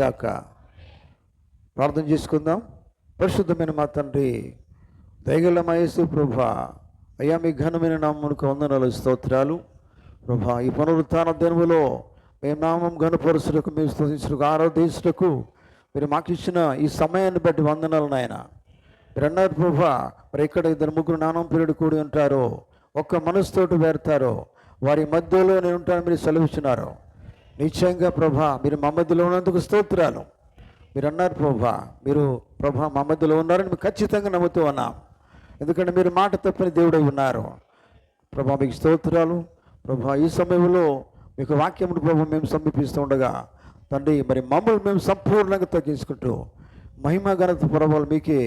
గాక. ప్రార్థన చేసుకుందాం. పరిశుద్ధమైన మా తండ్రి, దయగల యేసు ప్రభువా, అయ్యా మీ ఘనమైన నామమునకు వందనాలు స్తోత్రాలు ప్రభువా. ఈ పునరుత్థాన దినములో మేము నామం ఘనపరుచుటకు, మేము స్తుతించుటకు, ఆరాధించుటకు మీరు మాకు ఇచ్చిన ఈ సమయాన్ని బట్టి వందనాలు నాయన. మీరు అన్నారు ప్రభువా, మరి ఇక్కడ ఇద్దరు ముగ్గురు నామం పేరుడు కూడి ఉంటారో, ఒక్క మనసుతోటి వేరుతారో వారి మధ్యలో నేను ఉంటాను మీరు సెలవిచ్చినారు. నిశ్చయంగా ప్రభా మీరు మా మధ్యలో ఉన్నందుకు స్తోత్రాలు. మీరు అన్నారు ప్రభా, మీరు ప్రభా మా మధ్యలో ఉన్నారని మేము ఖచ్చితంగా నమ్ముతూ ఉన్నాం. ఎందుకంటే మీరు మాట తప్పని దేవుడై ఉన్నారు ప్రభా. మీకు స్తోత్రాలు ప్రభా. ఈ సమయంలో మీకు వాక్యమును ప్రభు మేము సమీపిస్తూ ఉండగా తండ్రి, మరి మమ్మల్ని మేము సంపూర్ణంగా తగ్గించుకుంటూ మహిమ ఘనత ప్రభావాలు మీకే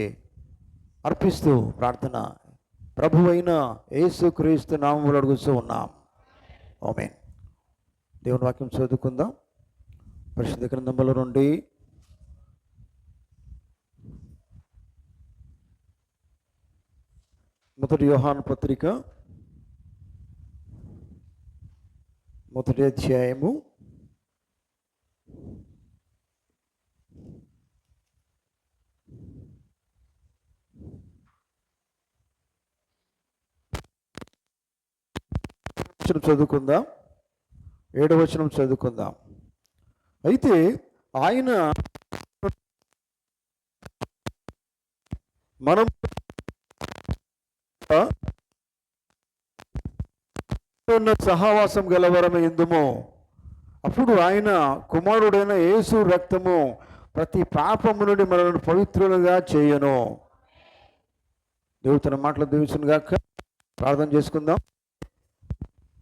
అర్పిస్తూ ప్రార్థన ప్రభు అయిన యేసుక్రీస్తు నామములో అడుగుతూ ఉన్నాం. ఆమేన్. దేవుని వాక్యం చదువుకుందాం. పరిశుద్ధ గ్రంథములో నుండి మొదటి యోహాను పత్రిక 1వ అధ్యాయము 7వ వచనం చదువుకుందాం. అయితే ఆయన మనం సహవాసం గలవరమే ఎందుమో, అప్పుడు ఆయన కుమారుడైన యేసు రక్తము ప్రతి పాపము నుండి మనల్ని పవిత్రులుగా చేయను. దేవుడు తన మాటలు దీవించును గాక. ప్రార్థన చేసుకుందాం.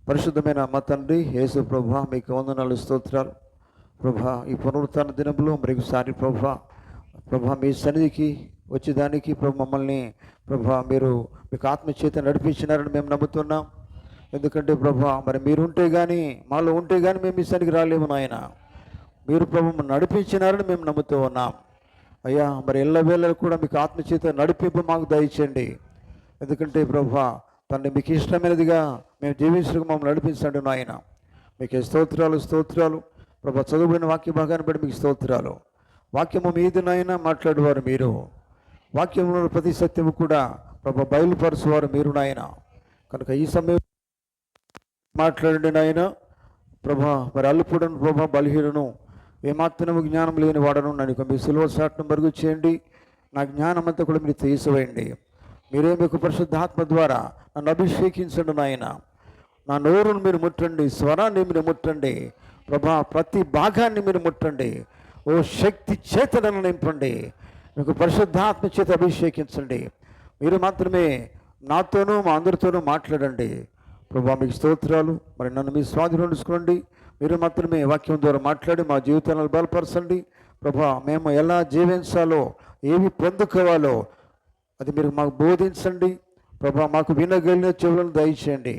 పరిశుద్ధమైన మా తండ్రి యేసు ప్రభువా, మీకు వందనాలు స్తోత్రాలు ప్రభా. ఈ పునరుత్థాన దినంలో మరొకసారి ప్రభా మీ సన్నిధికి వచ్చేదానికి ప్రభు మమ్మల్ని ప్రభా మీరు మీకు ఆత్మచేత నడిపించినారని మేము నమ్ముతున్నాం. ఎందుకంటే ప్రభా మరి మీరుంటే కానీ, మాలో ఉంటే కానీ మేము మీ సన్నిధికి రాలేము నాయన. మీరు ప్రభు నడిపించినారని మేము నమ్ముతూ ఉన్నాం అయ్యా. మరి ఎల్లవేళలు కూడా మీకు ఆత్మచేత నడిపింపు మాకు దయచేయండి. ఎందుకంటే ప్రభా తండ్రి మీకు ఇష్టమైనదిగా మేము జీవించడానికి మమ్మల్ని నడిపించండి నాయన. మీకు స్తోత్రాలు ప్రభా. చదువుకున్న వాక్య భాగాన్ని బట్టి మీకు స్తోత్రాలు. వాక్యము మీది నాయన మాట్లాడేవారు మీరు, వాక్యంలో ప్రతి సత్యము కూడా ప్రభా బయలుపరచువారు మీరు నాయన. కనుక ఈ సమయం మాట్లాడండి నాయన ప్రభా. మరి అల్లుపుడను ప్రభా, బలహీనను, ఏమాత్రము జ్ఞానం లేని వాడను నన్ను మీ సులువ సాటను మరుగు చేయండి. నా జ్ఞానం అంతా కూడా మీరు తీసివేయండి. మీరే మీకు పరిశుద్ధాత్మ ద్వారా నన్ను అభిషేకించండి నాయన. నా నోరును మీరు ముట్టండి, స్వరాన్ని మీరు ముట్టండి ప్రభా. ప్రతి భాగాన్ని మీరు ముట్టండి. ఓ శక్తి చేత నన్ను నింపండి. మీకు పరిశుద్ధాత్మ చేత అభిషేకించండి. మీరు మాత్రమే నాతోనూ మా అందరితోనూ మాట్లాడండి ప్రభా. మీకు స్తోత్రాలు. మరి నన్ను మీ స్వాధీనం ఉంచుకోండి. మీరు మాత్రమే వాక్యం ద్వారా మాట్లాడి మా జీవితాలను బలపరచండి ప్రభా. మేము ఎలా జీవించాలో, ఏవి పొందుకోవాలో అది మీరు మాకు బోధించండి ప్రభా. మాకు వినగలిగిన చెవులను దయచేయండి,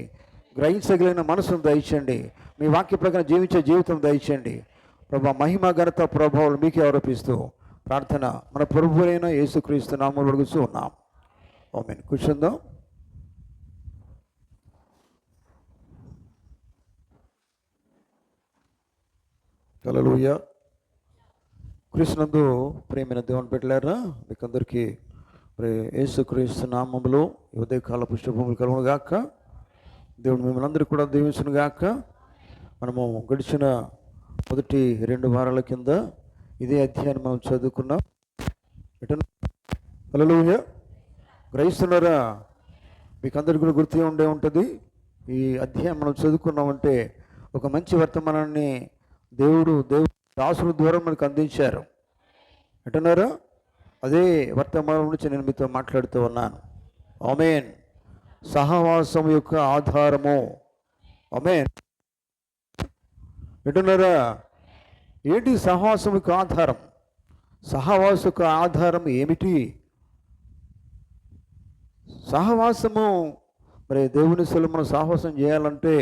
గ్రహించగలిగిన మనసును దయచేయండి, మీ వాక్య ప్రకారం జీవించే జీవితం దయచేయండి ప్రభా. మహిమ ఘనత ప్రభావాలు మీకే ఆరోపిస్తూ ప్రార్థన మన ప్రభువైన యేసుక్రీస్తు నామములో అడుగుతూ ఉన్నాం. ఆమేన్. కూర్చుందాం. హల్లెలూయా. క్రీస్తునందు ప్రియమైన దేవుని బిడ్డలారా, మీకందరికీ మరి యేసుక్రీస్తు నామములో ఉదయకాలపు శుభములు కలుగును గాక. దేవుడు మిమ్మల్ని అందరూ కూడా దీవించును గాక. మనము గడిచిన మొదటి 2 వారాల కింద ఇదే అధ్యాయాన్ని మనం చదువుకున్నాం. హల్లెలూయా. గ్రహిస్తున్నారా? మీకు అందరికీ కూడా గుర్తు ఉండే ఉంటుంది. ఈ అధ్యాయం మనం చదువుకున్నామంటే ఒక మంచి వర్తమానాన్ని దేవుడు దాసుల ద్వారా మనకు అందించారు. అంటున్నారా? అదే వర్తమానం నుంచి నేను మీతో మాట్లాడుతూ ఉన్నాను. ఆమేన్. సహవాసం యొక్క ఆధారము. ఆమేన్. వింటున్నారా? ఏంటి సహవాసం యొక్క ఆధారం? సహవాస యొక్క ఆధారం ఏమిటి? సహవాసము మరి దేవుని సెలవు మనం సహవాసం చేయాలంటే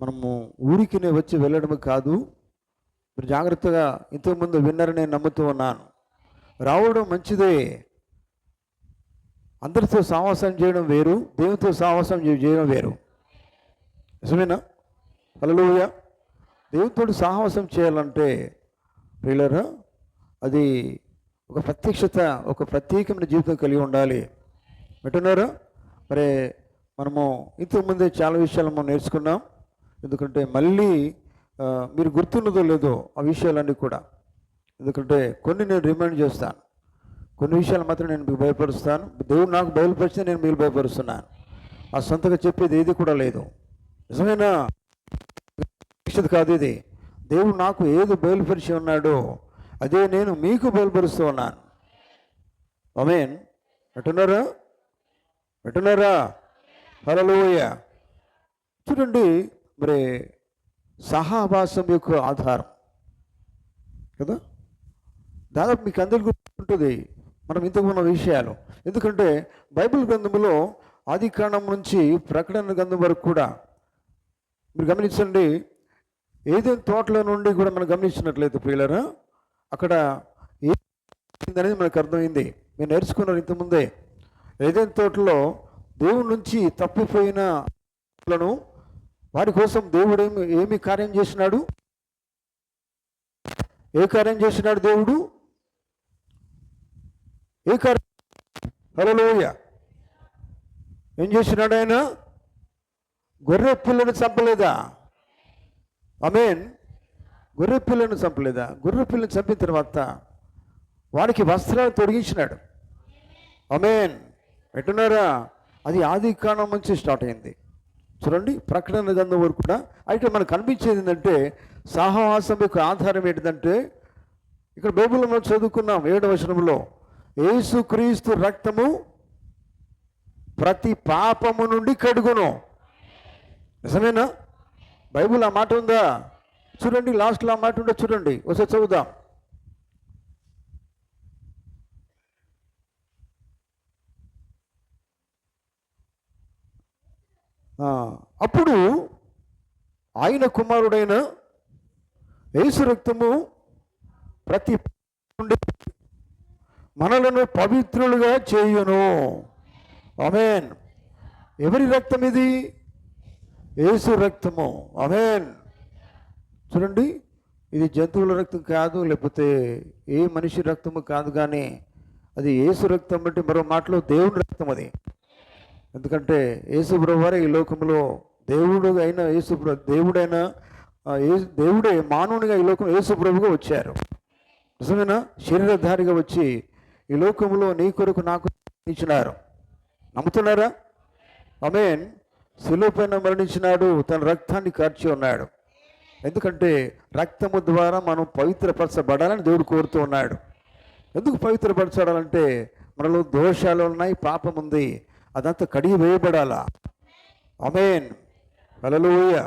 మనము ఊరికినే వచ్చి వెళ్ళడమే కాదు. మీరు జాగ్రత్తగా ఇంతకుముందు విన్నారని నేను నమ్ముతూ ఉన్నాను. రావడం మంచిదే. అందరితో సహవాసం చేయడం వేరు, దేవునితో సహవాసం చేయడం వేరు. నిజమేనా? హల్లెలూయా. దేవునితో సహవాసం చేయాలంటే ప్రియులారా, అది ఒక ప్రత్యక్షత, ఒక ప్రత్యేకమైన జీవితం కలిగి ఉండాలి. వింటున్నారా? మరి మనము ఇంతకుముందే చాలా విషయాలు మనం నేర్చుకున్నాం. ఎందుకంటే మళ్ళీ మీరు గుర్తున్నదో లేదో ఆ విషయాలన్నీ కూడా, ఎందుకంటే కొన్ని నేను రిమైండ్ చేస్తాను, కొన్ని విషయాలు మాత్రం నేను మీకు భయపరుస్తాను. దేవుడు నాకు బయలుపరిస్తే నేను మీకు భయపరుస్తున్నాను. ఆ సొంతగా చెప్పేది ఏది కూడా లేదు. నిజమైన కాదు ఇది. దేవుడు నాకు ఏది బయలుపరిచి ఉన్నాడో అదే నేను మీకు బయలుపరుస్తూ ఉన్నాను. ఆమేన్. వింటున్నారా? వింటున్నారా? హల్లెలూయా. చూడండి, మరి సహవాసం యొక్క ఆధారం కదా, దాదాపు మీకు అందరికీ గుర్తుంటుంది మనం ఇంతకు ఉన్న విషయాలు. ఎందుకంటే బైబిల్ గ్రంథంలో ఆది కాండం నుంచి ప్రకటన గ్రంథం వరకు కూడా మీరు గమనించండి, ఏదైనా తోటలో నుండి కూడా మనం గమనించినట్లయితే ప్రియులారా, అక్కడ అనేది మనకు అర్థమైంది. మీరు నేర్చుకున్నారు ఇంతకుముందే. ఏదైనా తోటలో దేవుడి నుంచి తప్పిపోయిన వారి కోసం దేవుడు ఏమి కార్యం చేసినాడు? ఏ కార్యం చేసినాడు దేవుడు? ఏ కార్యం? హల్లెలూయా. ఏం చేసినాడు ఆయన? గొర్రె పిల్లను చంపలేదా? ఆమేన్. గొర్రె పిల్లను చంపలేదా? గొర్రె పిల్లను చంపిన తర్వాత వాడికి వస్త్రాలు తొడిగించినాడు. ఆమేన్. వింటున్నారా? అది ఆది కాండం నుంచి స్టార్ట్ అయింది. చూడండి, ప్రకటన గ్రంథం వరకు కూడా. అయితే మనకు కనిపించేది ఏంటంటే సహవాసం యొక్క ఆధారం ఏంటిదంటే, ఇక్కడ బైబిల్లో మనం చదువుకున్నాం 7వ వచనంలో, యేసుక్రీస్తు రక్తము ప్రతి పాపము నుండి కడుగును. నిజమేనా? బైబిల్ ఆ మాట ఉందా? చూడండి, లాస్ట్లో ఆ మాట ఉందో చూడండి, ఒకసారి చదువుదాం. అప్పుడు ఆయన కుమారుడైన యేసు రక్తము ప్రతి నుండి మనలను పవిత్రులుగా చేయును. ఆమేన్. ఎవరి రక్తం ఇది? యేసు రక్తము. ఆమేన్. చూడండి, ఇది జంతువుల రక్తం కాదు, లేకపోతే ఏ మనిషి రక్తము కాదు, కానీ అది యేసు రక్తం. బట్టి మరో మాటలో దేవుని రక్తం అది. ఎందుకంటే యేసు ప్రభువారే ఈ లోకంలో దేవుడు అయిన దేవుడే మానవునిగా ఈ లోకం యేసు ప్రభుగా వచ్చారు. నిజమేనా? శరీరధారిగా వచ్చి ఈ లోకంలో నీ కొరకు నాకు ఇచ్చినారు. నమ్ముతున్నారా? ఆమేన్. శిలువ పైన మరణించినాడు, తన రక్తాన్ని కార్చి ఉన్నాడు. ఎందుకంటే రక్తము ద్వారా మనం పవిత్రపరచబడాలని దేవుడు కోరుతూ ఉన్నాడు. ఎందుకు పవిత్రపరచడాలంటే మనలో దోషాలు ఉన్నాయి, పాపం ఉంది, అదంతా కడిగి వేయబడాలా. ఆమేన్. హల్లెలూయా.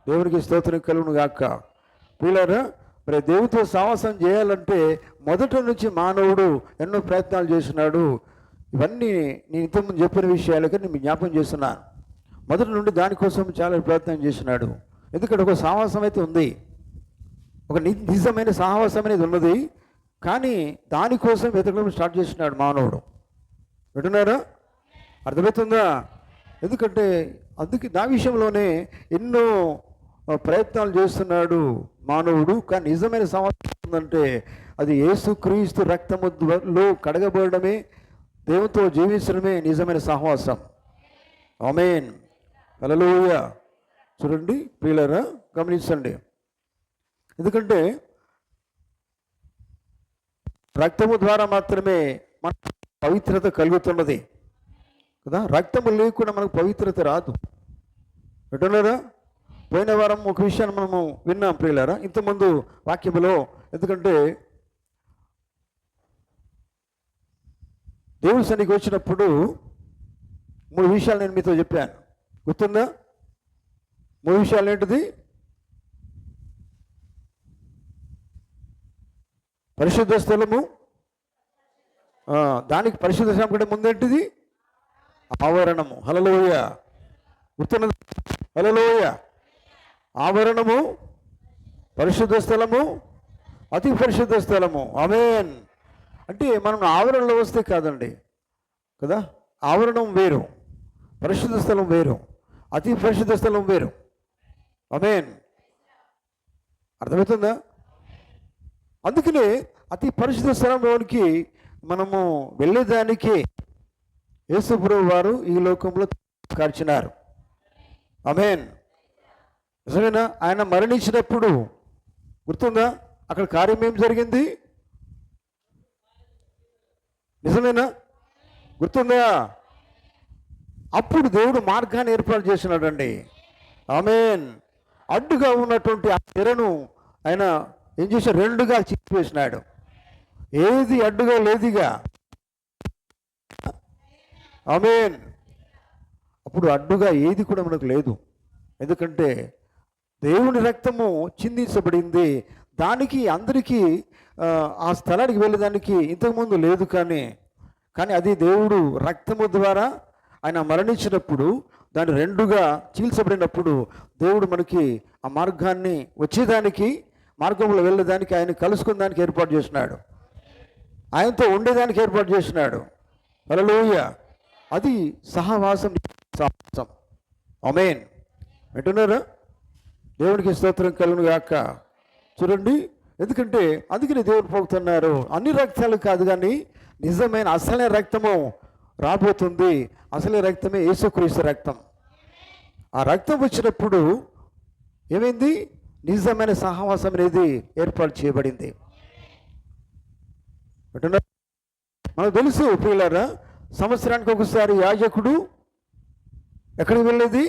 దేవునికి స్తోత్రం కలుగును గాక. ప్రియులారా, మరి దేవునితో సావాసం చేయాలంటే మొదటి నుంచి మానవుడు ఎన్నో ప్రయత్నాలు చేస్తున్నాడు. ఇవన్నీ నేను ఇంతకుముందు చెప్పిన విషయాలకి నేను జ్ఞాపకం చేస్తున్నాను. మొదటి నుండి దానికోసం చాలా ప్రయత్నం చేసినాడు. ఎందుకంటే ఒక సావాసం అయితే ఉంది, ఒక నిజమైన సాహసం అనేది ఉన్నది, కానీ దానికోసం వెతకడం స్టార్ట్ చేసినాడు మానవుడు. వింటున్నారా? అర్థమవుతుందా? ఎందుకంటే అందుకే నా విషయంలోనే ఎన్నో ప్రయత్నాలు చేస్తున్నాడు మానవుడు. కానీ నిజమైన సమాధానం ఉందంటే అది యేసుక్రీస్తు రక్తములో కడగబడమే, దేవునితో జీవించడమే నిజమైన సహవాసం. ఆమేన్. హల్లెలూయా. చూడండి ప్రియులారా, గమనించండి. ఎందుకంటే రక్తము ద్వారా మాత్రమే మన పవిత్రత కలుగుతున్నది కదా. రక్తము లేకుండా మనకు పవిత్రత రాదు. వింటున్నారా? పోయిన వారం ఒక విషయాన్ని మనము విన్నాం ప్రియులారా, ఇంతకుముందు వాక్యములో. ఎందుకంటే దేవుడి సన్నిధికి వచ్చినప్పుడు 3 విషయాలు నేను మీతో చెప్పాను, గుర్తుందా? 3 విషయాలు ఏంటిది? పరిశుద్ధ స్థలము, దానికి పరిశుద్ధ స్థలం కంటే ముందేంటిది? ఆవరణము. హల్లెలూయా. గుర్తున్నది? హల్లెలూయా. ఆవరణము, పరిశుద్ధ స్థలము, అతి పరిశుద్ధ స్థలము. ఆమేన్. అంటే మనం ఆవరణలో వస్తే కాదండి కదా. ఆవరణం వేరు, పరిశుద్ధ స్థలం వేరు, అతి పరిశుద్ధ స్థలం వేరు. ఆమేన్. అర్థమవుతుందా? అందుకనే అతి పరిశుద్ధ స్థలంలోనికి మనము వెళ్ళేదానికి యేసుప్రభు వారు ఈ లోకంలో కార్చినారు. ఆమేన్. నిజమేనా? ఆయన మరణించినప్పుడు గుర్తుందా అక్కడ కార్యం ఏం జరిగింది? నిజమేనా? గుర్తుందా? అప్పుడు దేవుడు మార్గాన్ని ఏర్పాటు చేసినాడండి. ఆమేన్. అడ్డుగా ఉన్నటువంటి ఆ తెరను ఆయన ఏం చేశాడు? రెండుగా చిక్కివేసినాడు. ఏది అడ్డుగా లేదిగా. ఆమేన్. అప్పుడు అడ్డుగా ఏది కూడా మనకు లేదు. ఎందుకంటే దేవుని రక్తము చిందించబడింది. దానికి అందరికీ ఆ స్థలానికి వెళ్ళేదానికి ఇంతకుముందు లేదు. కానీ అది దేవుడు రక్తము ద్వారా ఆయన మరణించినప్పుడు దాన్ని రెండుగా చీల్చబడినప్పుడు దేవుడు మనకి ఆ మార్గాన్ని వచ్చేదానికి, మార్గంలో వెళ్ళేదానికి, ఆయన కలుసుకునేదానికి ఏర్పాటు చేసినాడు. ఆయనతో ఉండేదానికి ఏర్పాటు చేసినాడు. హల్లెలూయా. అది సహవాసం. ఆమేన్. వింటున్నారా? దేవునికి స్తోత్రం కలుగును గాక. చూడండి, ఎందుకంటే అందుకని దేవుడు పోతున్నారు, అన్ని రక్తాలు కాదు కానీ నిజమైన అసలైన రక్తము రాబోతుంది. అసలే రక్తమే యేసుక్రీస్తు రక్తం. ఆ రక్తం వచ్చినప్పుడు ఏమైంది? నిజమైన సహవాసం అనేది ఏర్పాటు చేయబడింది. మనకు తెలుసు ప్రియులారా, సంవత్సరానికి ఒకసారి యాజకుడు ఎక్కడికి వెళ్ళేది?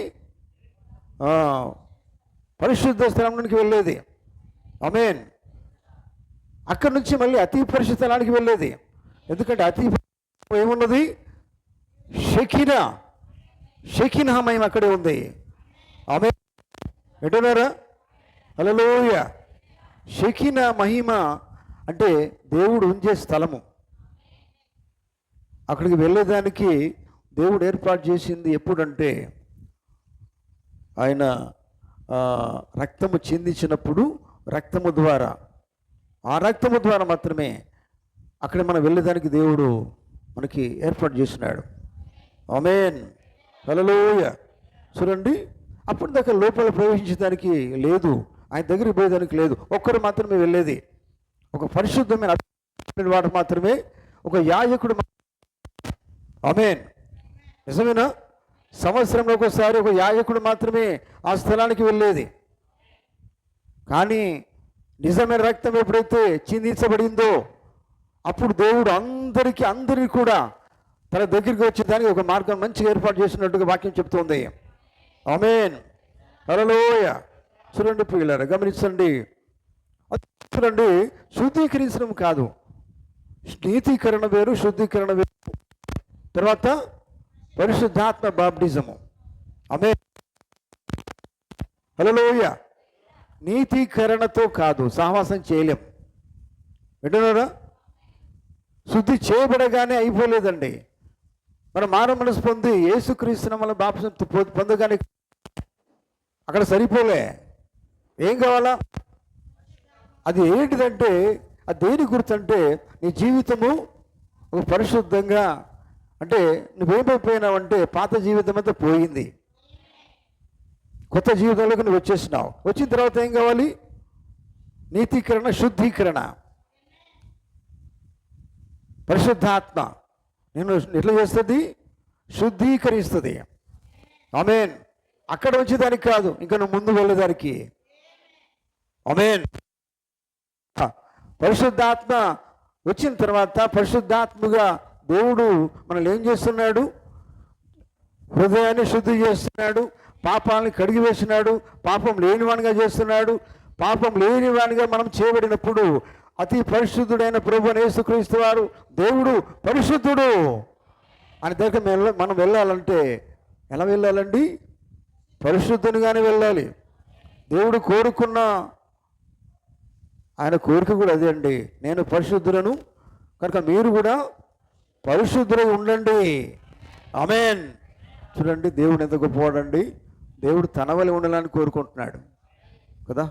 పరిశుద్ధ స్థలంలోనికి వెళ్ళేది. ఆమేన్. అక్కడి నుంచి మళ్ళీ అతి పరిశుద్ధ స్థలానికి వెళ్ళేది. ఎందుకంటే అతి ఏమున్నది? షెకినా మహిమ అక్కడే ఉంది. ఆమేన్. వింటున్నారా? హల్లెలూయా. షెకినా మహిమ అంటే దేవుడు ఉంచే స్థలము. అక్కడికి వెళ్ళేదానికి దేవుడు ఏర్పాటు చేసింది ఎప్పుడంటే ఆయన రక్తము చిందించినప్పుడు రక్తము ద్వారా, ఆ రక్తము ద్వారా మాత్రమే అక్కడ మనం వెళ్ళేదానికి దేవుడు మనకి ఏర్పాటు చేసినాడు. ఆమేన్. హల్లెలూయా. చూడండి, అప్పటి దాకా లోపల ప్రవేశించడానికి లేదు, ఆయన దగ్గరికి పోయేదానికి లేదు. ఒక్కరు మాత్రమే వెళ్ళేది. ఒక పరిశుద్ధమైన వాడు మాత్రమే, ఒక యాజకుడు. ఆమేన్. నిజమేనా? సంవత్సరంలో ఒకసారి ఒక యాజకుడు మాత్రమే ఆ స్థలానికి వెళ్ళేది. కానీ నిజమైన రక్తం ఎప్పుడైతే చిందించబడిందో అప్పుడు దేవుడు అందరికీ కూడా తన దగ్గరికి వచ్చేదానికి ఒక మార్గం మంచిగా ఏర్పాటు చేసినట్టుగా వాక్యం చెప్తుంది. ఆమేన్. హల్లెలూయా. చూడండి ప్రియులారా, గమనించండి. చూడండి, శుద్ధీకరించడం కాదు, నీతీకరణ వేరు, శుద్ధీకరణ వేరు. తర్వాత పరిశుద్ధాత్మ బాప్టిజము. ఆమేన్. హల్లెలూయా. నీతీకరణతో కాదు సహవాసం చేయలేం. వింటున్నారా? శుద్ధి చేయబడగానే అయిపోలేదండి. మనం మానవ మనసు పొంది యేసుక్రీస్తు వల్ల బాప్తిసం పొందగానే అక్కడ సరిపోలే. ఏం కావాలా? అది ఏంటిదంటే, అది దేని గుర్తంటే నీ జీవితము ఒక పరిశుద్ధంగా, అంటే నువ్వేమైపోయినావంటే పాత జీవితం అంతా పోయింది, కొత్త జీవితంలోకి నువ్వు వచ్చేసినావు. వచ్చిన తర్వాత ఏం కావాలి? నీతీకరణ, శుద్ధీకరణ. పరిశుద్ధాత్మ నేను ఎట్లా చేస్తుంది? శుద్ధీకరిస్తుంది. ఆమేన్. అక్కడ వచ్చేదానికి కాదు, ఇంకా నువ్వు ముందు వెళ్ళేదానికి. ఆమేన్. పరిశుద్ధాత్మ వచ్చిన తర్వాత పరిశుద్ధాత్మగా దేవుడు మనల్ని ఏం చేస్తున్నాడు? హృదయాన్ని శుద్ధి చేస్తున్నాడు, పాపాలను కడిగి వేసినాడు, పాపం లేనివానిగా చేస్తున్నాడు. పాపం లేనివానిగా మనం చేయబడినప్పుడు అతి పరిశుద్ధుడైన ప్రభువైన యేసుక్రీస్తు వారు దేవుడు పరిశుద్ధుడు అని దగ్గర మనం వెళ్ళాలంటే ఎలా వెళ్ళాలండి? పరిశుద్ధునిగానే వెళ్ళాలి. దేవుడు కోరుకున్న ఆయన కోరిక కూడా అదే అండి, నేను పరిశుద్ధులను కనుక మీరు కూడా పరిశుద్ధులై ఉండండి. ఆమేన్. చూడండి, దేవుడు ఎంత గొప్పవాడండి. దేవుడు తన వలె ఉండాలని కోరుకుంటున్నాడు కదా.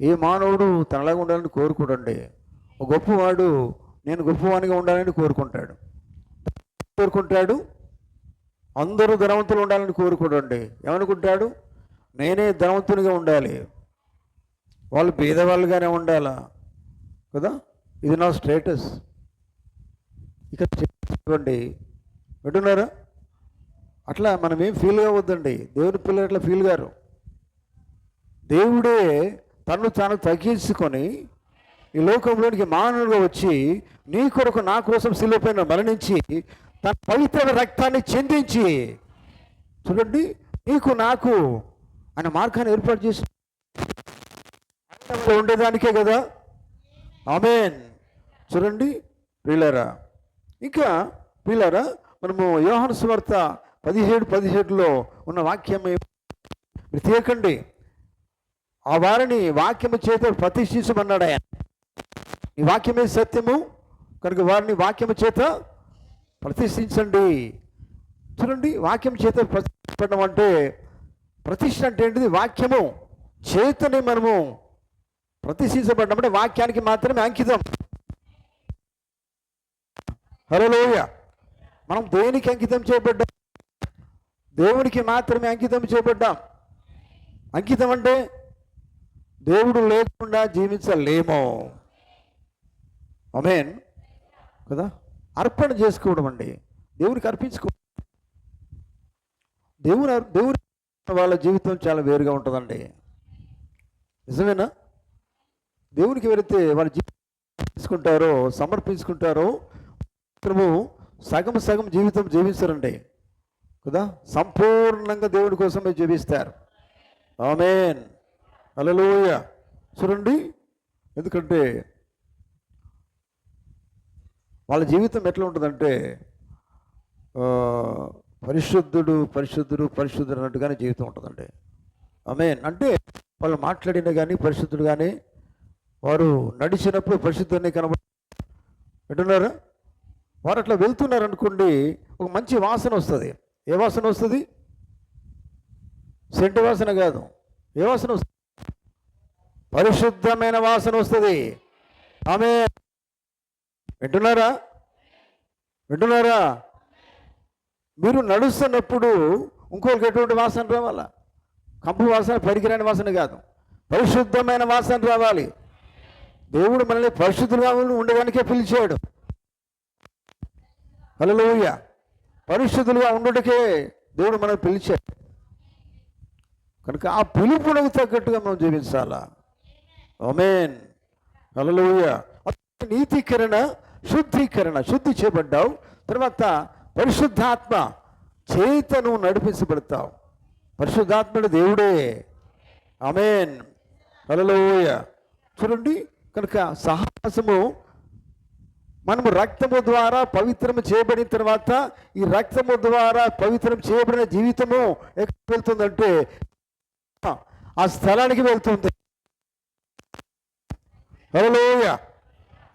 ఏ మానవుడు తనలాగా ఉండాలని కోరుకోడండి. ఒక గొప్పవాడు నేను గొప్పవానిగా ఉండాలని కోరుకుంటాడు. అందరూ ధనవంతులు ఉండాలని కోరుకోడండి. ఏమనుకుంటాడు? నేనే ధనవంతునిగా ఉండాలి, వాళ్ళు పేదవాళ్ళుగానే ఉండాలా కదా. ఇది నా స్టేటస్. ఇక చెప్పండి, వింటున్నారా? అట్లా మనం ఏం ఫీల్ కావద్దండి. దేవుని పిల్లలు అట్లా ఫీల్ గారు. దేవుడే తను తాను తగ్గించుకొని ఈ లోకంలోనికి మానవుడిగా వచ్చి నీ కొరకు నా కోసం శిలువపైన మరణించి తన పవిత్ర రక్తాన్ని చెందించి, చూడండి, నీకు నాకు ఆయన మార్గాన్ని ఏర్పాటు చేసి ఉండేదానికే కదా. ఆమేన్. చూడండి ప్రియులారా, ఇంకా ప్రియులారా, మనము యోహాను సువార్త 17:17లో ఉన్న వాక్యం మీరు తీయకండి. ఆ వారిని వాక్యము చేత ప్రతిష్ఠించమన్నాడు ఆయన. ఈ వాక్యమే సత్యము కనుక వారిని వాక్యము చేత ప్రతిష్ఠించండి. చూడండి, వాక్యం చేత ప్రతిష్ఠించడం అంటే, ప్రతిష్ఠ అంటే ఏంటిది? వాక్యము చేతనే మనము ప్రతిష్ఠించబడ్డం అంటే వాక్యానికి మాత్రమే అంకితం. హల్లెలూయా. మనం దేనికి అంకితం చేయబడ్డాం? దేవునికి మాత్రమే అంకితం చేయబడ్డాం. అంకితం అంటే దేవుడు లేకుండా జీవించలేమో. ఆమేన్ కదా. అర్పణ చేసుకోవడం అండి, దేవునికి అర్పించుకో. దేవుని వాళ్ళ జీవితం చాలా వేరుగా ఉంటుందండి. నిజమేనా? దేవునికి వెళితే వాళ్ళ జీవితం తీసుకుంటారో సమర్పించుకుంటారో సగం సగం జీవితం జీవిస్తారండి కదా. సంపూర్ణంగా దేవుని కోసమే జీవిస్తారు. ఆమేన్. హల్లెలూయా. చూడండి, ఎందుకంటే వాళ్ళ జీవితం ఎట్లా ఉంటుందంటే పరిశుద్ధుడు పరిశుద్ధుడు పరిశుద్ధుడు అన్నట్టుగానే జీవితం ఉంటుందండి. ఆమేన్. అంటే వాళ్ళు మాట్లాడినా కానీ పరిశుద్ధుడు, కానీ వారు నడిచినప్పుడు పరిశుద్ధాన్ని కనబడి వింటున్నారా? వారు అట్లా వెళ్తున్నారు అనుకోండి, ఒక మంచి వాసన వస్తుంది. ఏ వాసన వస్తుంది? సెంటు వాసన కాదు. ఏ వాసన వస్తుంది? పరిశుద్ధమైన వాసన వస్తుంది. ఆమేన్. వింటున్నారా? వింటున్నారా? మీరు నడుస్తున్నప్పుడు ఇంకొకరికి ఎటువంటి వాసన రావాలా? కంపు వాసన, పరికిరాని వాసన కాదు, పరిశుద్ధమైన వాసన రావాలి. దేవుడు మనల్ని పరిశుద్ధులుగా ఉండడానికే పిలిచాడు. హల్లెలూయా. పరిశుద్ధులుగా ఉండటకే దేవుడు మనల్ని పిలిచాడు. కనుక ఆ పిలుపునకు తగ్గట్టుగా మనం జీవించాలా. ఆమేన్. హల్లెలూయా. నీతీకరణ, శుద్ధీకరణ, శుద్ధి చేయబడ్డావు. తర్వాత పరిశుద్ధాత్మ చేతను నడిపించబడతావు. పరిశుద్ధాత్ముడు దేవుడే. ఆమేన్. హల్లెలూయా. చూడండి, కనుక సహవాసము, మనము రక్తము ద్వారా పవిత్రము చేయబడిన తర్వాత ఈ రక్తము ద్వారా పవిత్రం చేయబడిన జీవితము ఎక్కడికి వెళ్తుందంటే ఆ స్థలానికి వెళ్తుంది. హల్లెలూయా.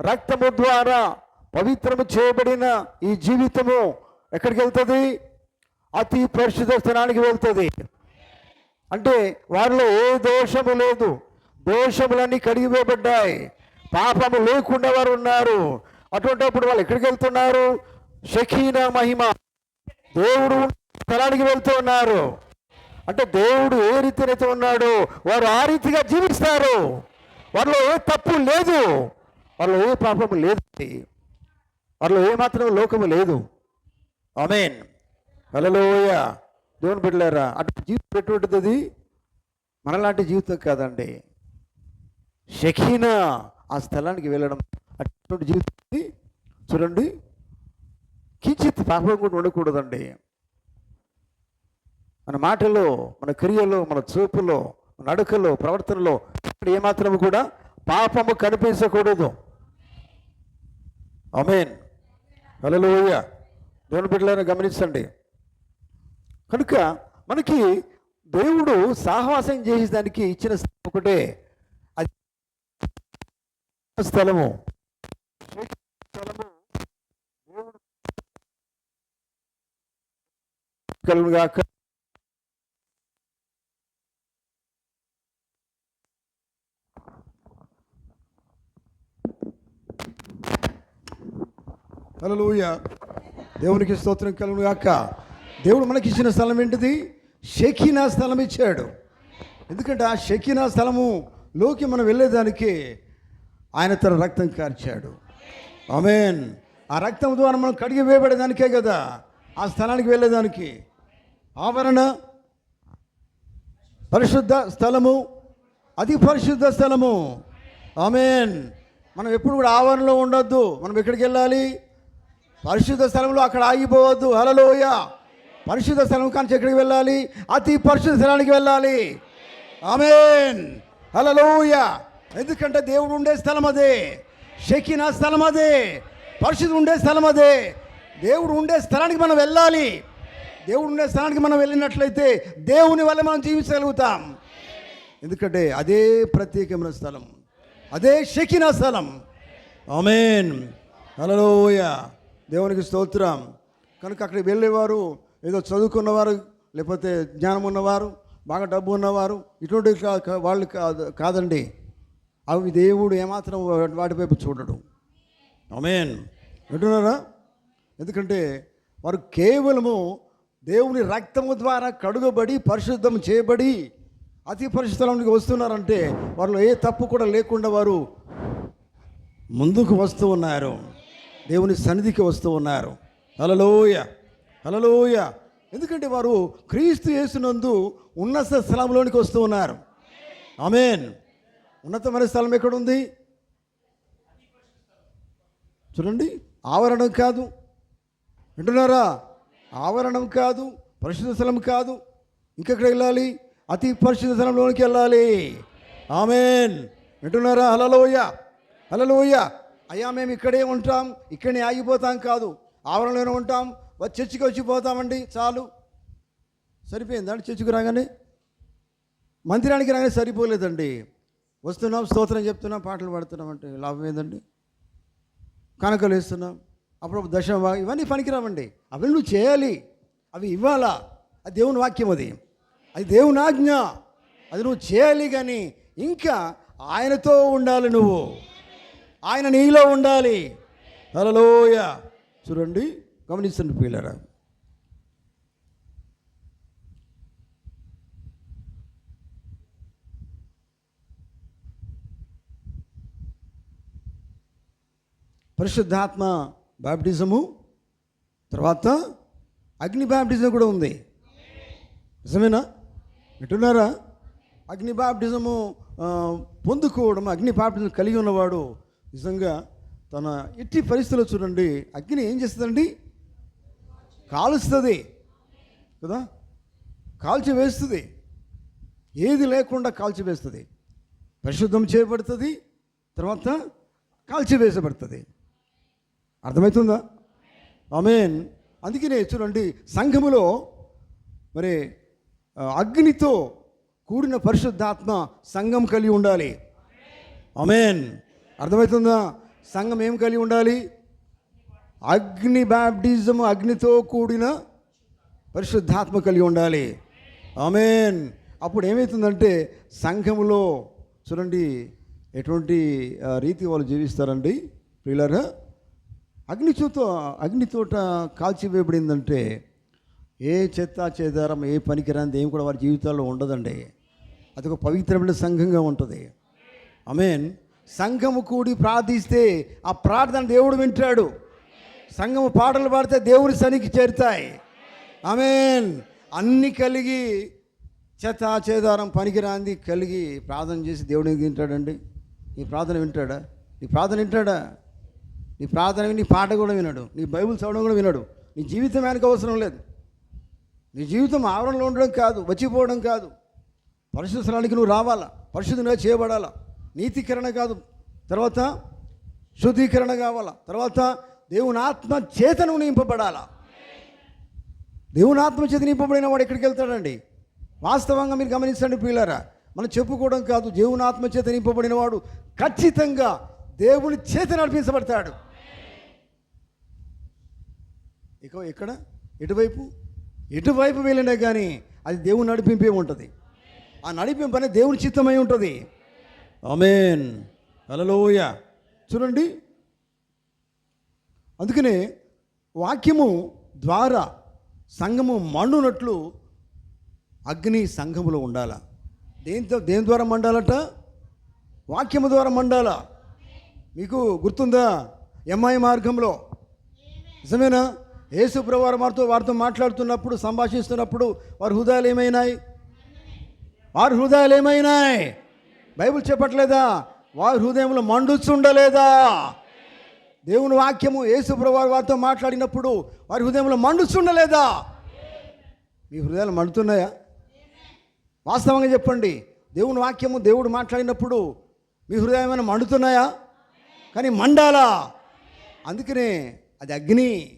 రక్తము ద్వారా పవిత్రము చేయబడిన ఈ జీవితము ఎక్కడికి వెళ్తుంది? అతి పరిశుద్ధ స్థలానికి వెళ్తుంది. అంటే వారిలో ఏ దోషము లేదు, దోషములన్నీ కడిగివేయబడ్డాయి, పాపము లేకుండా వారు ఉన్నారు. అటువంటిప్పుడు వాళ్ళు ఎక్కడికి వెళ్తున్నారు? షకీనా మహిమ, దేవుడు స్థలానికి వెళ్తూ ఉన్నారు. అంటే దేవుడు ఏ రీతినైతే ఉన్నాడో వారు ఆ రీతిగా జీవిస్తారు. వారిలో ఏ తప్పు లేదు, వారిలో ఏ పాపము లేదు, వారిలో ఏ మాత్రం లోకము లేదు. ఆమేన్. హల్లెలూయా. దేవుని బిడ్డలారా, అటు జీవితం ఎటువంటిది? అది మనలాంటి జీవితం కాదండి. షకీనా ఆ స్థలానికి వెళ్ళడం అటువంటి జీవితం. చూడండి, కించిత్ పాపం కూడా ఉండకూడదండి. మన మాటలో, మన క్రియలో, మన చూపులో, నడకలో, ప్రవర్తనలో ఏమాత్రము కూడా పాపము కనిపించకూడదు. ఆమేన్. హల్లెలూయా. దేవుని బిడ్డలను గమనించండి. కనుక మనకి దేవుడు సహవాసం చేసేదానికి ఇచ్చిన ఒకటే, అది స్థలము. దేవుడు కలుగుగాక. హల్లెలూయా. దేవునికి స్తోత్రం కలుగును గాక. దేవుడు మనకి ఇచ్చిన స్థలం ఏంటిది? షకీనా స్థలం ఇచ్చాడు. ఎందుకంటే ఆ షకీనా స్థలములోకి మనం వెళ్ళేదానికి ఆయన తన రక్తం కార్చాడు. ఆమేన్. ఆ రక్తం ద్వారా మనం కడిగి వేయబడేదానికే కదా ఆ స్థలానికి వెళ్ళేదానికి. ఆవరణ, పరిశుద్ధ స్థలము, అతి పరిశుద్ధ స్థలము. ఆమేన్. మనం ఎప్పుడు కూడా ఆవరణలో ఉండొద్దు. మనం ఎక్కడికి వెళ్ళాలి? పరిశుద్ధ స్థలంలో. అక్కడ ఆగిపోవద్దు. హల్లెలూయా. పరిశుద్ధ స్థలం కానీ ఎక్కడికి వెళ్ళాలి? అతి పరిశుద్ధ స్థలానికి వెళ్ళాలి. ఆమేన్. హల్లెలూయా. ఎందుకంటే దేవుడు ఉండే స్థలం అదే, షెకినా స్థలం అదే, పరిశుద్ధుడు ఉండే స్థలం అదే. దేవుడు ఉండే స్థలానికి మనం వెళ్ళాలి. దేవుడు ఉండే స్థలానికి మనం వెళ్ళినట్లయితే దేవుని వల్ల మనం జీవించగలుగుతాం. ఎందుకంటే అదే ప్రత్యేకమైన స్థలం, అదే షెకినా స్థలం. ఆమేన్. హల్లెలూయా. దేవునికి స్తోత్రం. కనుక అక్కడికి వెళ్ళేవారు ఏదో చదువుకున్నవారు, లేకపోతే జ్ఞానం ఉన్నవారు, బాగా డబ్బు ఉన్నవారు, ఇటువంటి వాళ్ళు కాదండి. అవి దేవుడు ఏమాత్రం వాటి వైపు చూడడు. ఆమేన్. వింటున్నారా? ఎందుకంటే వారు కేవలము దేవుని రక్తము ద్వారా కడుగబడి పరిశుద్ధం చేయబడి అతి పరిశుద్ధంలోకి వస్తున్నారంటే వారిలో ఏ తప్పు కూడా లేకుండా వారు ముందుకు వస్తూ ఉన్నారు, దేవుని సన్నిధికి వస్తూ ఉన్నారు. హల్లెలూయా. హల్లెలూయా. ఎందుకంటే వారు క్రీస్తు యేసునందు ఉన్నత స్థలంలోనికి వస్తూ ఉన్నారు. ఆమేన్. ఉన్నతమైన స్థలం ఎక్కడుంది? చూడండి, ఆవరణం కాదు. వింటున్నారా? ఆవరణం కాదు, పరిశుద్ధ స్థలం కాదు. ఇంకెక్కడ వెళ్ళాలి? అతి పరిశుద్ధ స్థలంలోనికి వెళ్ళాలి. ఆమేన్. వింటున్నారా? హల్లెలూయా. హల్లెలూయా. అయ్యా మేము ఇక్కడే ఉంటాం, ఇక్కడనే ఆగిపోతాం కాదు, ఆవరణలోనే ఉంటాం, చర్చికి వచ్చిపోతామండి, చాలు. సరిపోయిందండి. చర్చికి రాగానే, మందిరానికి రాగానే సరిపోలేదండి. వస్తున్నాం, స్తోత్రం చెప్తున్నాం, పాటలు పాడుతున్నాం అంటే లాభం ఏందండి? కానుకలు వేస్తున్నాం, అప్పుడు దశమ, ఇవన్నీ పనికిరామండి. అవి నువ్వు చేయాలి, అవి ఇవ్వాలా. అది దేవుని వాక్యం, అది దేవుని ఆజ్ఞ, అది నువ్వు చేయాలి. కానీ ఇంకా ఆయనతో ఉండాలి, నువ్వు ఆయన నీలో ఉండాలి. హల్లెలూయా. చూడండి, గమనించండి ప్రియులారా. పరిశుద్ధాత్మ బాప్టిజము, తర్వాత అగ్ని బాప్టిజం కూడా ఉంది. నిజమేనా? వింటున్నారా? అగ్ని బాప్టిజము పొందుకోవడం, అగ్ని బాప్టిజం కలిగి ఉన్నవాడు నిజంగా తన ఎట్టి పరిస్థితుల్లో చూడండి, అగ్ని ఏం చేస్తుందండి? కాలుస్తుంది కదా, కాల్చి వేస్తుంది. ఏది లేకుండా కాల్చి వేస్తుంది. పరిశుద్ధం చేయబడుతుంది, తర్వాత కాల్చి వేసబడుతుంది. అర్థమవుతుందా? ఆమేన్. అందుకనే చూడండి, సంఘములో మరి అగ్నితో కూడిన పరిశుద్ధాత్మ సంఘం కలిగి ఉండాలి. ఆమేన్. అర్థమవుతుందా? సంఘం ఏం కలిగి ఉండాలి? అగ్ని బాప్టిజం, అగ్నితో కూడిన పరిశుద్ధాత్మ కలిగి ఉండాలి. ఆమేన్. అప్పుడు ఏమవుతుందంటే సంఘములో చూడండి ఎటువంటి రీతి వాళ్ళు జీవిస్తారండి ప్రియులారా. అగ్నితోట కాల్చివేయబడిందంటే ఏ చెత్త చెదారం, ఏ పనికిరాంది ఏం కూడా వారి జీవితాల్లో ఉండదండి. అది ఒక పవిత్రమైన సంఘంగా ఉంటుంది. ఆమేన్. సంఘము కూడి ప్రార్థిస్తే ఆ ప్రార్థన దేవుడు వింటాడు. సంఘము పాటలు పాడితే దేవుని సన్నిధికి చేరుతాయి. ఆమేన్. అన్నీ కలిగి చెత్త చేదారం పనికిరాంది కలిగి ప్రార్థన చేసి దేవుడిని వింటాడండి? నీ ప్రార్థన వింటాడా? నీ ప్రార్థన వింటాడా? నీ ప్రార్థన విని పాట కూడా వినడు, నీ బైబిల్ చదవడం కూడా వినడు. నీ జీవితం ఆయనకు అవసరం లేదు. నీ జీవితం ఆవరణలో ఉండడం కాదు, వచ్చిపోవడం కాదు. పరిశుద్ధ స్థలానికి నువ్వు రావాలా, పరిశుద్ధంగా చేయబడాలా. నీతికరణ కాదు, తర్వాత శుద్ధీకరణ కావాలా, తర్వాత దేవుని ఆత్మ చేత నువ్వు నింపబడాలా. దేవుని ఆత్మ చేత నింపబడిన వాడు ఎక్కడికి వెళ్తాడండి? వాస్తవంగా మీరు గమనించండి ప్రియులారా, మనం చెప్పుకోవడం కాదు, దేవుని ఆత్మ చేత నింపబడిన వాడు ఖచ్చితంగా దేవుని చేత నడిపించబడతాడు. ఇక ఎక్కడ? ఎటువైపు వెళ్ళినా కానీ అది దేవుని నడిపింపే ఉంటుంది. ఆ నడిపింపు అనేది దేవుని చిత్తమై ఉంటుంది. ఆమేన్. హల్లెలూయా. చూడండి, అందుకనే వాక్యము ద్వారా సంఘము మండునట్లు అగ్ని సంఘములో ఉండాల. దేని ద్వారా మండాలట? వాక్యము ద్వారా మండాల. మీకు గుర్తుందా? ఎంఐ మార్గంలో నిజమేనా? యేసు ప్రభువారు వారితో మాట్లాడుతున్నప్పుడు, సంభాషిస్తున్నప్పుడు వారి హృదయాలు ఏమైనాయి? బైబిల్ చెప్పట్లేదా? వారి హృదయంలో మండుచుండలేదా? దేవుని వాక్యము యేసు ప్రభువారు వారితో మాట్లాడినప్పుడు వారి హృదయంలో మండుచుండలేదా? మీ హృదయాలు మండుతున్నాయా? వాస్తవంగా చెప్పండి. దేవుని వాక్యము దేవుడు మాట్లాడినప్పుడు మీ హృదయం ఏమైనా మండుతున్నాయా? కానీ మండాలా. అందుకనే అది అగ్ని.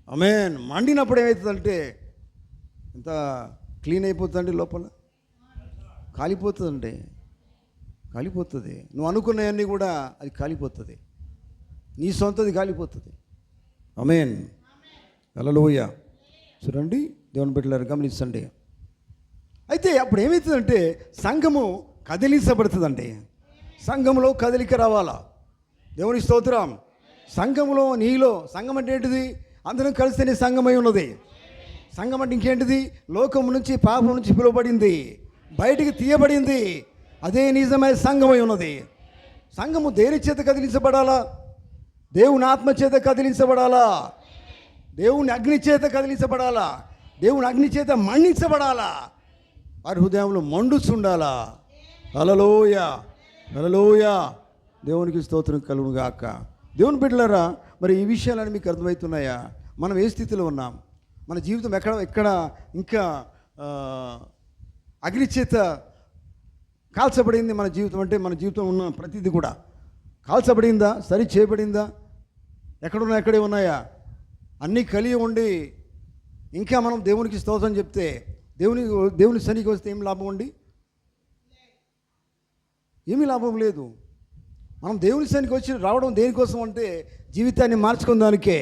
ఆమేన్. మండినప్పుడు ఏమవుతుందంటే ఎంత క్లీన్ అయిపోతుందండి, లోపల కాలిపోతుందండి, కాలిపోతుంది. నువ్వు అనుకున్నవన్నీ కూడా అది కాలిపోతుంది, నీ సొంతది కాలిపోతుంది. ఆమేన్. హల్లెలూయా. చూడండి దేవుని బిడ్డలారా, గమనించండి. అయితే అప్పుడు ఏమవుతుందంటే సంఘము కదిలించబడుతుందండి. సంఘంలో కదలిక రావాలా. దేవుని స్తోత్రం. సంఘంలో నీలో, సంఘం అంటే ఏంటిది? అందరం కలిస్తేనే సంఘమై ఉన్నది. సంఘం అంటే ఇంకేంటిది? లోకం నుంచి, పాపం నుంచి పిలువబడింది, బయటికి తీయబడింది. అదే నిజమైన సంఘమై ఉన్నది. సంఘము దేని చేత కదిలించబడాలా? దేవుని ఆత్మ చేత కదిలించబడాలా? దేవుని అగ్ని చేత కదిలించబడాలా? దేవుని అగ్ని చేత మండించబడాలా? వారి హృదయంలో మండుచుండాలా. హల్లెలూయా, హల్లెలూయా. దేవునికి స్తోత్రం కలుగును గాక. దేవుని బిడ్డలారా, మరి ఈ విషయాలని మీకు అర్థమవుతున్నాయా? మనం ఏ స్థితిలో ఉన్నాం? మన జీవితం ఎక్కడ ఇంకా అగ్ని చేత కాల్చబడింది మన జీవితం. అంటే మన జీవితం ఉన్న ప్రతిదీ కూడా కాల్చబడిందా? సరి చేయబడిందా? ఎక్కడే ఉన్నాయా? అన్నీ కలిగి ఉండి ఇంకా మనం దేవునికి స్తోత్రం చెప్తే, దేవుని సన్నిధికి వస్తే ఏం లాభం అండి? ఏమీ లాభం లేదు. మనం దేవుని సన్నిధికి వచ్చి రావడం దేనికోసం అంటే జీవితాన్ని మార్చుకుందానికే.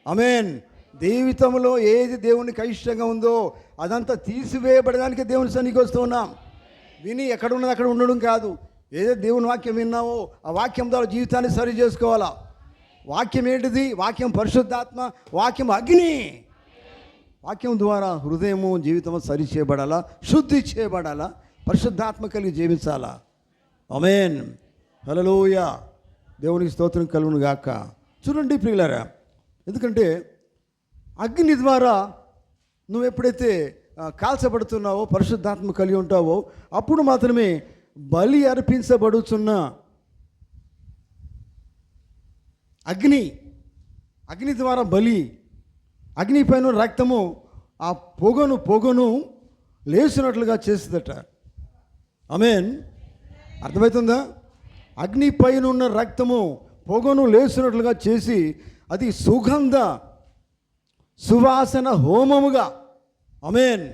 ఆమేన్. జీవితంలో ఏది దేవునికి అయిష్టంగా ఉందో అదంతా తీసివేయబడడానికే దేవుని సన్నిధికి వస్తూ ఉన్నాం. విని ఎక్కడ ఉన్నది అక్కడ ఉండడం కాదు. ఏదో దేవుని వాక్యం విన్నావో ఆ వాక్యం ద్వారా జీవితాన్ని సరి చేసుకోవాలా. వాక్యం ఏంటిది? వాక్యం పరిశుద్ధాత్మ, వాక్యం అగ్ని. వాక్యం ద్వారా హృదయము, జీవితము సరి చేయబడాలా, శుద్ధి చేయబడాలా, పరిశుద్ధాత్మ కలిగి జీవించాలా. ఆమేన్. హల్లెలూయా. దేవునికి స్తోత్రం కలుగును గాక. చూడండి ప్రియులారా, ఎందుకంటే అగ్ని ద్వారా నువ్వు ఎప్పుడైతే కాల్చబడుతున్నావో, పరిశుద్ధాత్మ కలిగి ఉంటావో, అప్పుడు మాత్రమే బలి అర్పించబడుతున్న అగ్ని ద్వారా బలి, అగ్ని పైన రక్తము ఆ పొగను లేచినట్లుగా చేస్తుందట. ఆమేన్. అర్థమవుతుందా? అగ్ని పైన ఉన్న రక్తము పొగను లేచినట్లుగా చేసి అది సువాసన హోమముగా, ఆమేన్,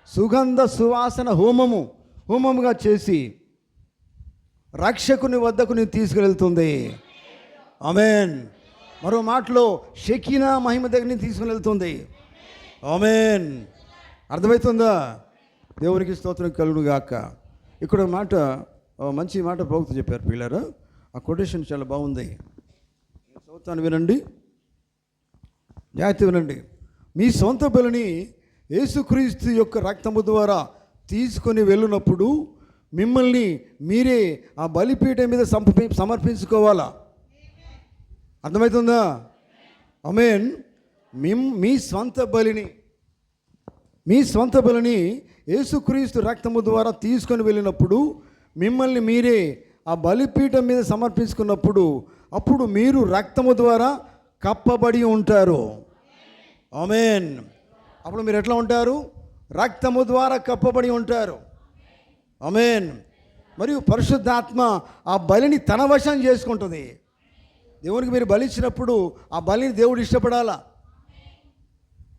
సుగంధ సువాసన హోమముగా చేసి రక్షకుని వద్దకు నేను తీసుకువెళ్తుంది. ఆమేన్. మరో మాటలో షెకీనా మహిమ దగ్గర నేను తీసుకుని వెళ్తుంది. ఆమేన్. అర్థమవుతుందా? దేవునికి స్తోత్రం కలుగును గాక. ఇక్కడ మాట, మంచి మాట ప్రవక్త చెప్పారు పిల్లలు. ఆ కొటేషన్ చాలా బాగుంది. చదువుతాను, వినండి, జాగ్రత్త వినండి. మీ సొంత బలిని యేసుక్రీస్తు యొక్క రక్తము ద్వారా తీసుకొని వెళ్ళినప్పుడు మిమ్మల్ని మీరే ఆ బలిపీఠం మీద సమర్పించుకోవాలా. అర్థమవుతుందా? ఆమేన్. మీ స్వంత బలిని యేసుక్రీస్తు రక్తము ద్వారా తీసుకొని వెళ్ళినప్పుడు మిమ్మల్ని మీరే ఆ బలిపీఠం మీద సమర్పించుకున్నప్పుడు అప్పుడు మీరు రక్తము ద్వారా కప్పబడి ఉంటారు. ఆమేన్. అప్పుడు మీరు ఎట్లా ఉంటారు? రక్తము ద్వారా కప్పబడి ఉంటారు. ఆమేన్. మరియు పరిశుద్ధాత్మ ఆ బలిని తన వశం చేసుకుంటుంది. దేవునికి మీరు బలి ఇచ్చినప్పుడు ఆ బలిని దేవుడు ఇష్టపడాలా.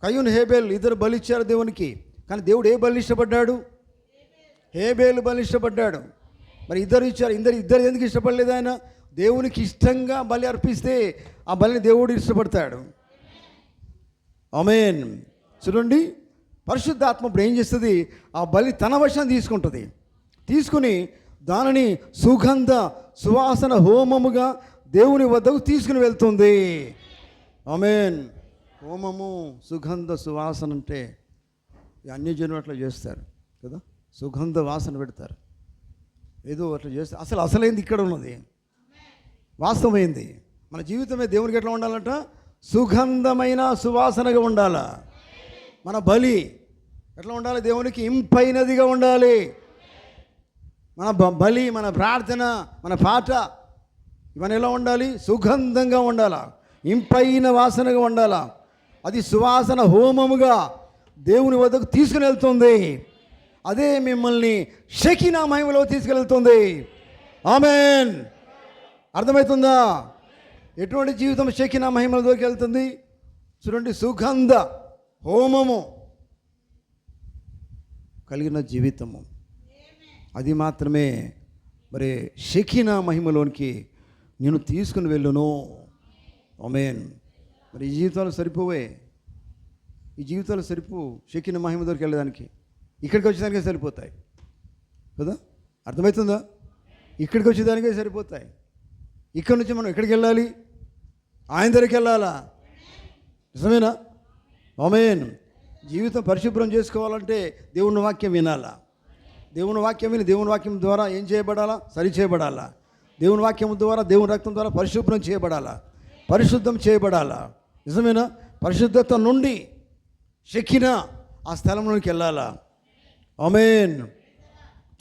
కయ్యూను, హేబేల్ ఇద్దరు బలి ఇచ్చారు దేవునికి. కానీ దేవుడు ఏ బలి ఇష్టపడ్డాడు? హేబేలు బలి ఇష్టపడ్డాడు. మరి ఇద్దరు ఇచ్చారు. ఇద్దరు ఎందుకు ఇష్టపడలేదు? ఆయన దేవునికి ఇష్టంగా బలి అర్పిస్తే ఆ బలిని దేవుడు ఇష్టపడతాడు. ఆమేన్. చూడండి, పరిశుద్ధాత్మ ఇప్పుడు ఏం చేస్తుంది? ఆ బలి తన వశం తీసుకుంటుంది. తీసుకుని దానిని సుగంధ సువాసన హోమముగా దేవుని వద్దకు తీసుకుని వెళ్తుంది. ఆమేన్. హోమము, సుగంధ సువాసన అంటే అన్ని జనులు అట్లా చేస్తారు కదా, సుగంధ వాసన పెడతారు, ఏదో అట్లా చేస్తారు. అసలైంది ఇక్కడ ఉన్నది. వాస్తవమైంది. మన జీవితమే దేవునికి ఎట్లా ఉండాలంట? సుగంధమైన సువాసనగా ఉండాలా. మన బలి ఎట్లా ఉండాలి? దేవునికి ఇంపైనదిగా ఉండాలి. మన బలి, మన ప్రార్థన, మన పాట ఇవన్నీ ఎలా ఉండాలి? సుగంధంగా ఉండాలా, ఇంపైన వాసనగా ఉండాలా. అది సువాసన హోమముగా దేవుని వద్దకు తీసుకుని వెళ్తుంది. అదే మిమ్మల్ని షెకినా మహిమలో తీసుకెళ్తుంది. ఆమేన్. అర్థమవుతుందా? ఎటువంటి జీవితం షెకినా మహిమలోకి వెళ్తుంది? చూడండి, సుగంధ హోమము కలిగిన జీవితము, అది మాత్రమే మరి షెకినా మహిమలోనికి నేను తీసుకుని వెళ్ళును. ఆమేన్. మరి ఈ జీవితాలు సరిపోవే, ఈ జీవితాలు సరిపో షెకినా మహిమ దగ్గరికి వెళ్ళడానికి. ఇక్కడికి వచ్చేదానికే సరిపోతాయి కదా. అర్థమవుతుందా? ఇక్కడికి వచ్చేదానికే సరిపోతాయి. ఇక్కడి నుంచి మనం ఎక్కడికి వెళ్ళాలి? ఆయన దగ్గరికి వెళ్ళాలా. నిజమేనా? ఆమేన్. జీవితం పరిశుభ్రం చేసుకోవాలంటే దేవుని వాక్యం వినాలా. దేవుని వాక్యం విని దేవుని వాక్యం ద్వారా ఏం చేయబడాలా? సరి చేయబడాలా. దేవుని వాక్యం ద్వారా, దేవుని రక్తం ద్వారా పరిశుభ్రం చేయబడాలా, పరిశుద్ధం చేయబడాలా. నిజమేనా? పరిశుద్ధత నుండి షెకినా ఆ స్థలంలోకి వెళ్ళాలా. ఆమేన్.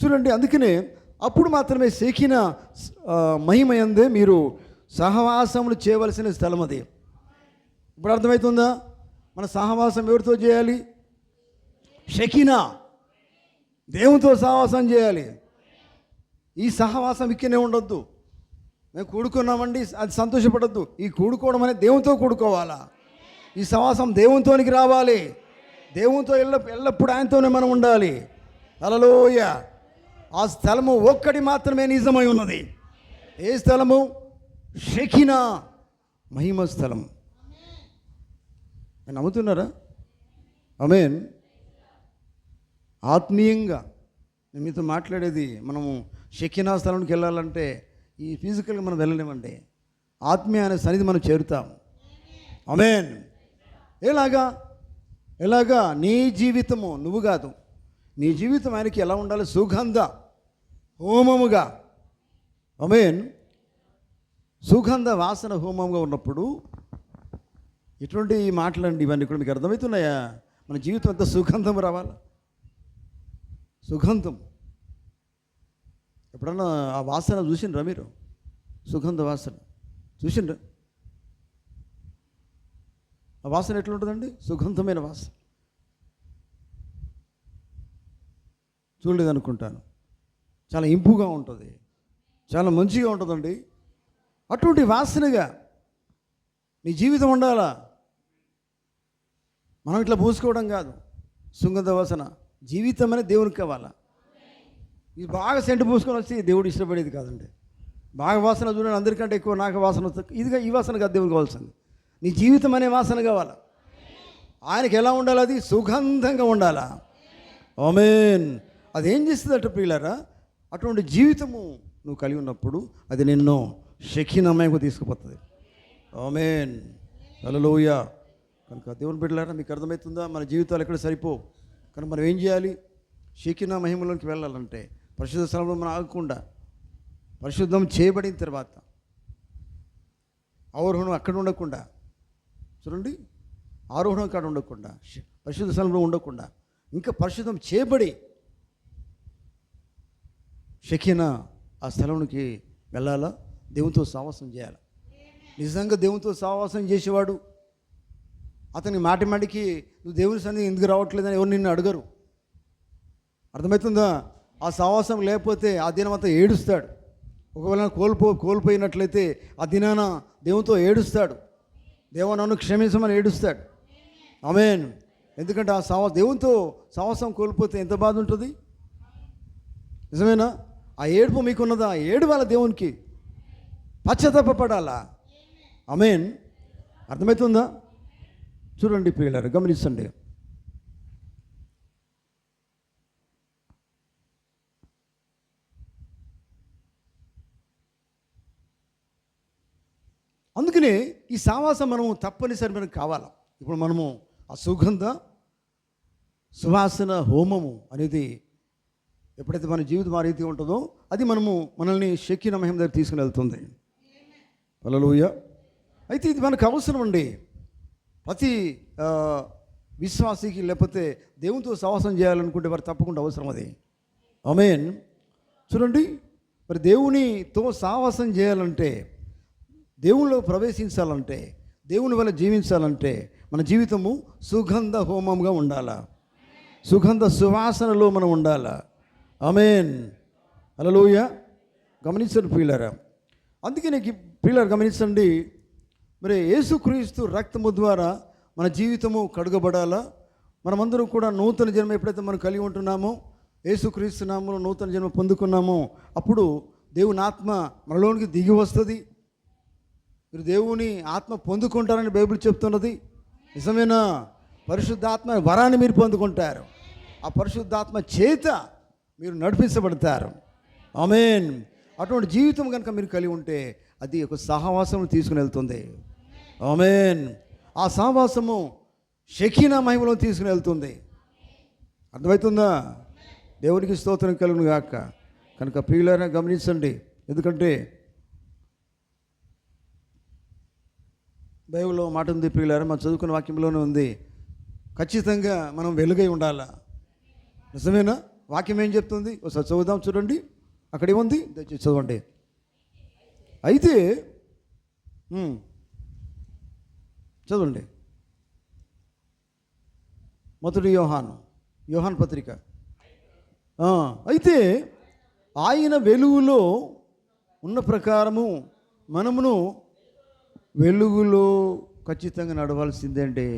చూడండి, అందుకనే అప్పుడు మాత్రమే షెకినా మహిమ యందే మీరు సహవాసములు చేయవలసిన స్థలం అది. ఇప్పుడు అర్థమవుతుందా? మన సహవాసం ఎవరితో చేయాలి? షెకినా, దేవునితో సహవాసం చేయాలి. ఈ సహవాసం ఇక్కడనే ఉండొద్దు. మేము కూడుకున్నామండి అది సంతోషపడద్దు. ఈ కూడుకోవడం అనేది దేవునితో కూడుకోవాలా. ఈ సహవాసం దేవునితోనికి రావాలి. దేవునితో ఎల్లప్పుడు ఆయనతోనే మనం ఉండాలి. హల్లెలూయా. ఆ స్థలము ఒక్కటి మాత్రమే నిజమై ఉన్నది. ఏ స్థలము? షెకినా మహిమ స్థలం. నమ్ముతున్నారా? ఆమేన్. ఆత్మీయంగా నేను మీతో మాట్లాడేది, మనము షెకినా స్థలానికి వెళ్ళాలంటే ఈ ఫిజికల్గా మనం వెళ్ళలేమండి. ఆత్మీయ అనే సన్నిధి మనం చేరుతాం. ఆమేన్. ఎలాగా? నీ జీవితము, నువ్వు కాదు, నీ జీవితం ఆయనకి ఎలా ఉండాలి? సుగంధ హోమముగా. ఆమేన్. సుగంధ వాసన హోమంగా ఉన్నప్పుడు ఎటువంటి మాటలండి ఇవన్నీ కూడా మీకు అర్థమవుతున్నాయా? మన జీవితం అంతా సుగంధం రావాలి. సుగంధం ఎప్పుడన్నా ఆ వాసన చూసిండ్రా మీరు? సుగంధ వాసన చూసిండ్రా? ఆ వాసన ఎట్లుంటుందండి? సుగంధమైన వాసన. చూడలేదు అనుకుంటాను. చాలా ఇంపుగా ఉంటుంది, చాలా మంచిగా ఉంటుందండి. అటువంటి వాసనగా నీ జీవితం ఉండాలా. మనం ఇట్లా పూసుకోవడం కాదు. సుగంధ వాసన జీవితం అనేది దేవునికి కావాలా. ఇది బాగా సెంటు పూసుకొని వచ్చి దేవుడు ఇష్టపడేది కాదండి. బాగా వాసన చూడండి, అందరికంటే ఎక్కువ నాకు వాసన వస్తుంది. ఇదిగా ఈ వాసన కాదు దేవునికి కావాల్సింది. నీ జీవితం అనే వాసన కావాలా. ఆయనకి ఎలా ఉండాలి? అది సుగంధంగా ఉండాలా. ఆమేన్. అది ఏం చేస్తుందట ప్రియులారా? అటువంటి జీవితము నువ్వు కలిగి ఉన్నప్పుడు అది నిన్ను షెకినామయకు తీసుకుపోతుంది. ఆమేన్. హల్లెలూయా. కనుక దేవుని బిడ్డలారా, మీకు అర్థమవుతుందా? మన జీవితాలు ఎక్కడ సరిపో. కనుక మనం ఏం చేయాలి? షెకినా మహిమలోకి వెళ్ళాలంటే పరిశుద్ధ స్థలంలో మనం ఆగకుండా, పరిశుద్ధం చేయబడిన తర్వాత ఆరోహణం అక్కడ ఉండకుండా, చూడండి, ఆరోహణం అక్కడ ఉండకుండా, పరిశుద్ధ స్థలంలో ఉండకుండా, ఇంకా పరిశుద్ధం చేయబడి షెకినా ఆ స్థలంలోకి వెళ్ళాలా. దేవునితో సహవాసం చేయాలి. నిజంగా దేవునితో సహవాసం చేసేవాడు అతని మాటికి నువ్వు దేవుని సన్నిధి ఎందుకు రావట్లేదని ఎవరు నిన్ను అడగరు. అర్థమవుతుందా? ఆ సహవాసం లేకపోతే ఆ దినం అంతా ఏడుస్తాడు. ఒకవేళ కోల్పోయినట్లయితే ఆ దినాన దేవునితో ఏడుస్తాడు. దేవా నన్ను క్షమించమని ఏడుస్తాడు. ఆమేన్. ఎందుకంటే ఆ దేవునితో సహవాసం కోల్పోతే ఎంత బాధ ఉంటుంది. నిజమేనా? ఆ ఏడుపు మీకున్నదా? ఏడువాల దేవునికి పశ్చాత్తాపపడాలా. ఆమేన్. అర్థమవుతుందా? చూడండి ప్రియులారా, గమనించండి. అందుకనే ఈ సావాసం మనము తప్పనిసరి మనకు కావాలా. ఇప్పుడు మనము ఆ సుగంధ సువాసన హోమము అనేది ఎప్పుడైతే మన జీవితం ఆ రీతి ఉంటుందో అది మనల్ని షెకినా మహిమ దగ్గర తీసుకుని వెళ్తుంది. హల్లెలూయా. అయితే ఇది మనకు అవసరం అండి. ప్రతి విశ్వాసికి లేకపోతే దేవునితో సహవాసం చేయాలనుకుంటే వారు తప్పకుండా అవసరం అది. ఆమేన్. చూడండి, మరి దేవునితో సహవాసం చేయాలంటే, దేవునిలో ప్రవేశించాలంటే, దేవుని వల్ల జీవించాలంటే మన జీవితము సుగంధ హోమంగా ఉండాలా, సుగంధ సువాసనలో మనం ఉండాలా. ఆమేన్. హల్లెలూయా. గమనించండి ప్రియులారా. అందుకే నీకు ప్రియులారా గమనించండి, మరి యేసుక్రీస్తు రక్తము ద్వారా మన జీవితము కడుగబడాలా. మనమందరం కూడా నూతన జన్మ ఎప్పుడైతే మనం కలిగి ఉంటున్నామో, యేసుక్రీస్తు నామములో నూతన జన్మ పొందుకున్నామో, అప్పుడు దేవుని ఆత్మ మనలోనికి దిగి వస్తుంది. మీరు దేవుని ఆత్మ పొందుకుంటారని బైబిల్ చెప్తున్నది. నిజమేనా? పరిశుద్ధాత్మ వరాన్ని మీరు పొందుకుంటారు. ఆ పరిశుద్ధాత్మ చేత మీరు నడిపించబడతారు. ఆమేన్. అటువంటి జీవితం కనుక మీరు కలిగి ఉంటే అది ఒక సహవాసం తీసుకుని వెళ్తుంది. ఆమేన్. ఆ సహవాసము షకీనా మహిమలో తీసుకుని వెళ్తుంది. అర్థమవుతుందా? దేవునికి స్తోత్రం కలుగును గాక. కనుక ప్రియులారా గమనించండి, ఎందుకంటే బైబిల్లో మాట ఉంది ప్రియులారా, మనం చదువుకున్న వాక్యంలోనే ఉంది, ఖచ్చితంగా మనం వెలుగై ఉండాలా. నిజమేనా? వాక్యం ఏం చెప్తుంది? ఒకసారి చదువుదాం, చూడండి. అక్కడ ఏముంది దయచేసి చదవండి. అయితే చదవండి. మొదటి యోహాను పత్రిక. అయితే ఆయన వెలుగులో ఉన్న ప్రకారము మనమును వెలుగులో ఖచ్చితంగా నడవాల్సిందే అండి.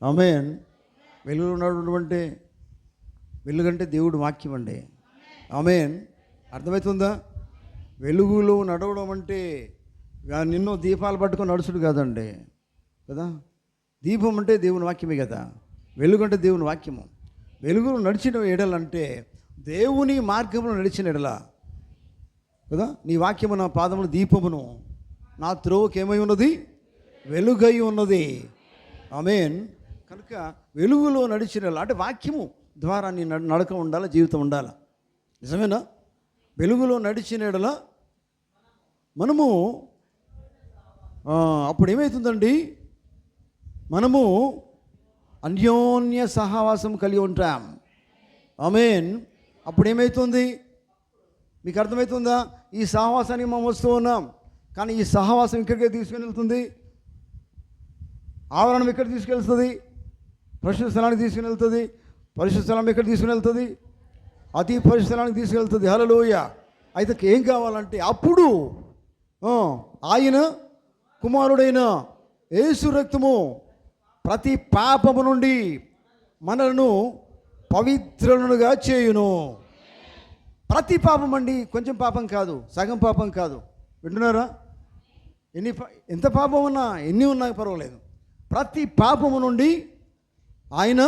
ఆమేన్. వెలుగులో నడవడం అంటే, వెలుగంటే దేవుడు వాక్యం అండి. ఆమేన్. అర్థమవుతుందా? వెలుగులో నడవడం అంటే నిన్నో దీపాలు పట్టుకొని నడుచుడు కాదండి కదా. దీపం అంటే దేవుని వాక్యమే కదా. వెలుగు అంటే దేవుని వాక్యము. వెలుగులో నడిచిన ఎడలంటే దేవుని మార్గంలో నడిచిన ఎడల కదా. నీ వాక్యము నా పాదములు దీపమును, నా త్రోవకి ఏమై ఉన్నది? వెలుగై ఉన్నది. ఆమేన్. కనుక వెలుగులో నడిచిన అంటే వాక్యము ద్వారా నీ నడక ఉండాలి, జీవితం ఉండాలి. నిజమేనా? వెలుగులో నడిచిన ఎడల మనము అప్పుడు ఏమవుతుందండి? మనము అన్యోన్య సహవాసం కలిగి ఉంటాం. ఆమేన్. అప్పుడు ఏమవుతుంది? మీకు అర్థమవుతుందా? ఈ సహవాసానికి మనం వస్తూ ఉన్నాం, కానీ ఈ సహవాసం ఇక్కడికే తీసుకుని వెళ్తుంది. ఆవరణం ఎక్కడ తీసుకెళ్తుంది? పరిశుద్ధ స్థలానికి తీసుకుని వెళ్తుంది. పరిశుద్ధ స్థలం ఎక్కడ తీసుకుని వెళ్తుంది? అతి పరిశుద్ధ స్థలానికి తీసుకెళ్తుంది. హల్లెలూయా. అయితే ఏం కావాలంటే అప్పుడు ఆయన కుమారుడైన యేసు రక్తము ప్రతి పాపము నుండి మనలను పవిత్రులుగా చేయును. ప్రతి పాపం అండి, కొంచెం పాపం కాదు, సగం పాపం కాదు. వింటున్నారా? ఎంత పాపం ఉన్నా, ఎన్ని ఉన్నా పర్వాలేదు, ప్రతి పాపము నుండి ఆయన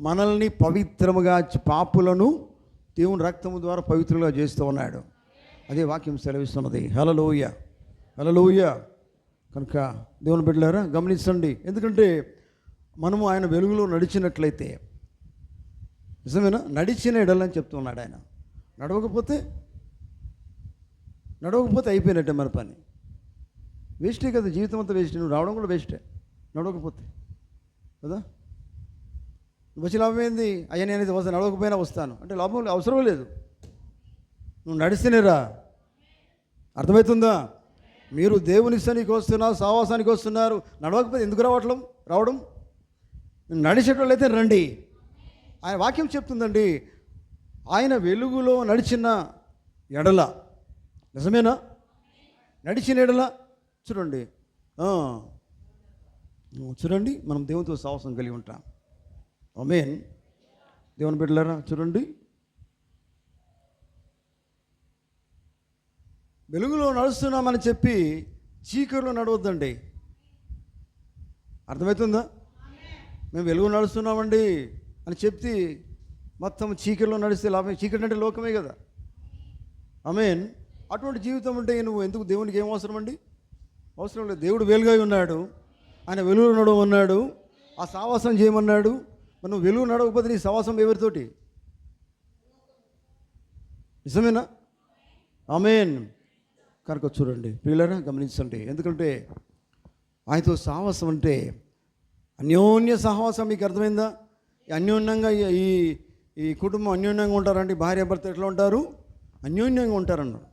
మనల్ని పవిత్రముగా, పాపులను దేవుని రక్తము ద్వారా పవిత్రులుగా చేస్తూ ఉన్నాడు. అదే వాక్యం సెలవిస్తున్నది. హల్లెలూయా, హల్లెలూయా. కనుక దేవుని బిడ్డలారా గమనించండి, ఎందుకంటే మనము ఆయన వెలుగులో నడిచినట్లయితే, నిజమేనా? నడిచిన ఎడలని చెప్తున్నాడు ఆయన. నడవకపోతే అయిపోయినట్టే మన పని. వేస్టే కదా, జీవితం అంతా వేస్ట్. నువ్వు రావడం కూడా వేస్టే నడవకపోతే కదా. వచ్చి లాభం ఏంది? అయ్యా నేను ఇది వస్తాను, నడవకపోయినా వస్తాను అంటే లాభం అవసరం లేదు. నువ్వు నడిస్తేనేరా. అర్థమవుతుందా? మీరు దేవుని సన్నిధికి వస్తున్నారు, సహవాసానికి వస్తున్నారు, నడవకపోతే ఎందుకు రావడం? నడిచేటోళ్ళు అయితే రండి. ఆయన వాక్యం చెప్తుందండి, ఆయన వెలుగులో నడిచిన ఎడల, నిజమేనా? నడిచిన ఎడల చూడండి, మనం దేవునితో సహవాసం కలిగి ఉంటాం. ఆమేన్. దేవుని బిడ్డలారా చూడండి, వెలుగులో నడుస్తున్నామని చెప్పి చీకటిలో నడవద్దండి. అర్థమవుతుందా? మేము వెలుగు నడుస్తున్నామండి అని చెప్తే మొత్తం చీకటిలో నడిస్తే లాభం. చీకటి అంటే లోకమే కదా. ఆమేన్. అటువంటి జీవితం ఉంటే నువ్వు ఎందుకు? దేవునికి ఏం అవసరం అండి? అవసరం లేదు. దేవుడు వెలుగై ఉన్నాడు, ఆయన వెలుగులో నడవమన్నాడు, ఆ సహవాసం చేయమన్నాడు. మనం వెలుగు నడవకపోతే నీ సహవాసం ఎవరితోటి? నిజమేనా? ఆమేన్. కనుక చూడండి ప్రియులారా, గమనించండి. ఎందుకంటే ఆయనతో సహవాసం అంటే అన్యోన్య సహవాసం. మీకు అర్థమైందా? అన్యోన్యంగా ఈ ఈ కుటుంబం అన్యోన్యంగా ఉంటారండి. భార్య భర్త ఎట్లా ఉంటారు? అన్యోన్యంగా ఉంటారన్నారు.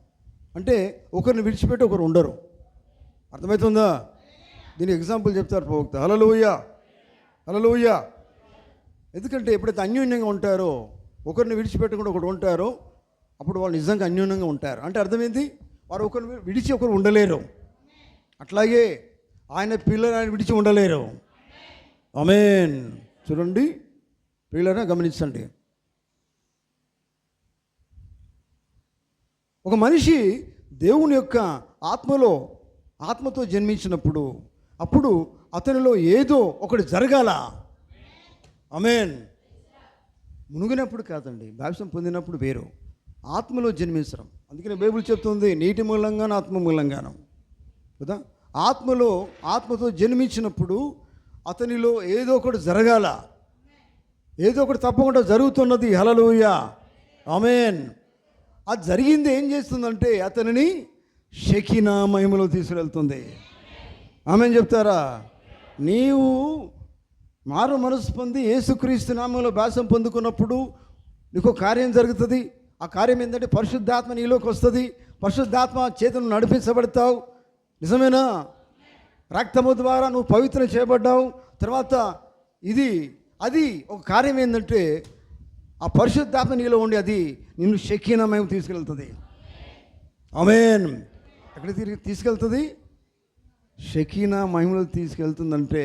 అంటే ఒకరిని విడిచిపెట్టి ఒకరు ఉండరు. అర్థమవుతుందా? దీనికి ఎగ్జాంపుల్ చెప్తారు ప్రవక్త. హల్లెలూయా, హల్లెలూయా. ఎందుకంటే ఎప్పుడైతే అన్యోన్యంగా ఉంటారో, ఒకరిని విడిచిపెట్టకుండా ఒకరు ఉంటారో, అప్పుడు వాళ్ళు నిజంగా అన్యోన్యంగా ఉంటారు. అంటే అర్థమైంది, వారు ఒకరిని విడిచి ఒకరు ఉండలేరు. అట్లాగే ఆయన పిల్లలు ఆయన విడిచి ఉండలేరు. ఆమేన్. చూడండి పిల్లరా, గమనించండి. ఒక మనిషి దేవుని యొక్క ఆత్మతో జన్మించినప్పుడు అప్పుడు అతనిలో ఏదో ఒకటి జరగాల. ఆమేన్. మునిగినప్పుడు కాదండి, బాప్తిసం పొందినప్పుడు వేరు, ఆత్మలో జన్మించడం. అందుకని బైబిల్ చెప్తుంది నీటి మూలంగాను ఆత్మ మూలంగాను కదా. ఆత్మతో జన్మించినప్పుడు అతనిలో ఏదో ఒకటి జరగాల, ఏదో ఒకటి తప్పకుండా జరుగుతున్నది. హల్లెలూయా, ఆమేన్. అది జరిగింది ఏం చేస్తుందంటే అతనిని షెకినా మహిమలో తీసుకెళ్తుంది. ఆమేన్ చెప్తారా? నీవు మారు మనసు పొంది యేసుక్రీస్తు నామంలో బాప్తిసం పొందుకున్నప్పుడు నీకు కార్యం జరుగుతుంది. ఆ కార్యం ఏంటంటే పరిశుద్ధాత్మ నీలోకి వస్తుంది. పరిశుద్ధాత్మ చేతను నడిపించబడతావు. నిజమేనా? రక్తము ద్వారా నువ్వు పవిత్రం చేయబడ్డావు. తర్వాత అది ఒక కార్యం ఏంటంటే ఆ పరిశుద్ధాత్మ నీలో ఉండి అది నిన్ను షెకీనా మహిమ తీసుకెళ్తుంది. ఆమేన్. ఎక్కడ తీసుకెళ్తుంది? షెకీనా మహిమలో తీసుకెళ్తుందంటే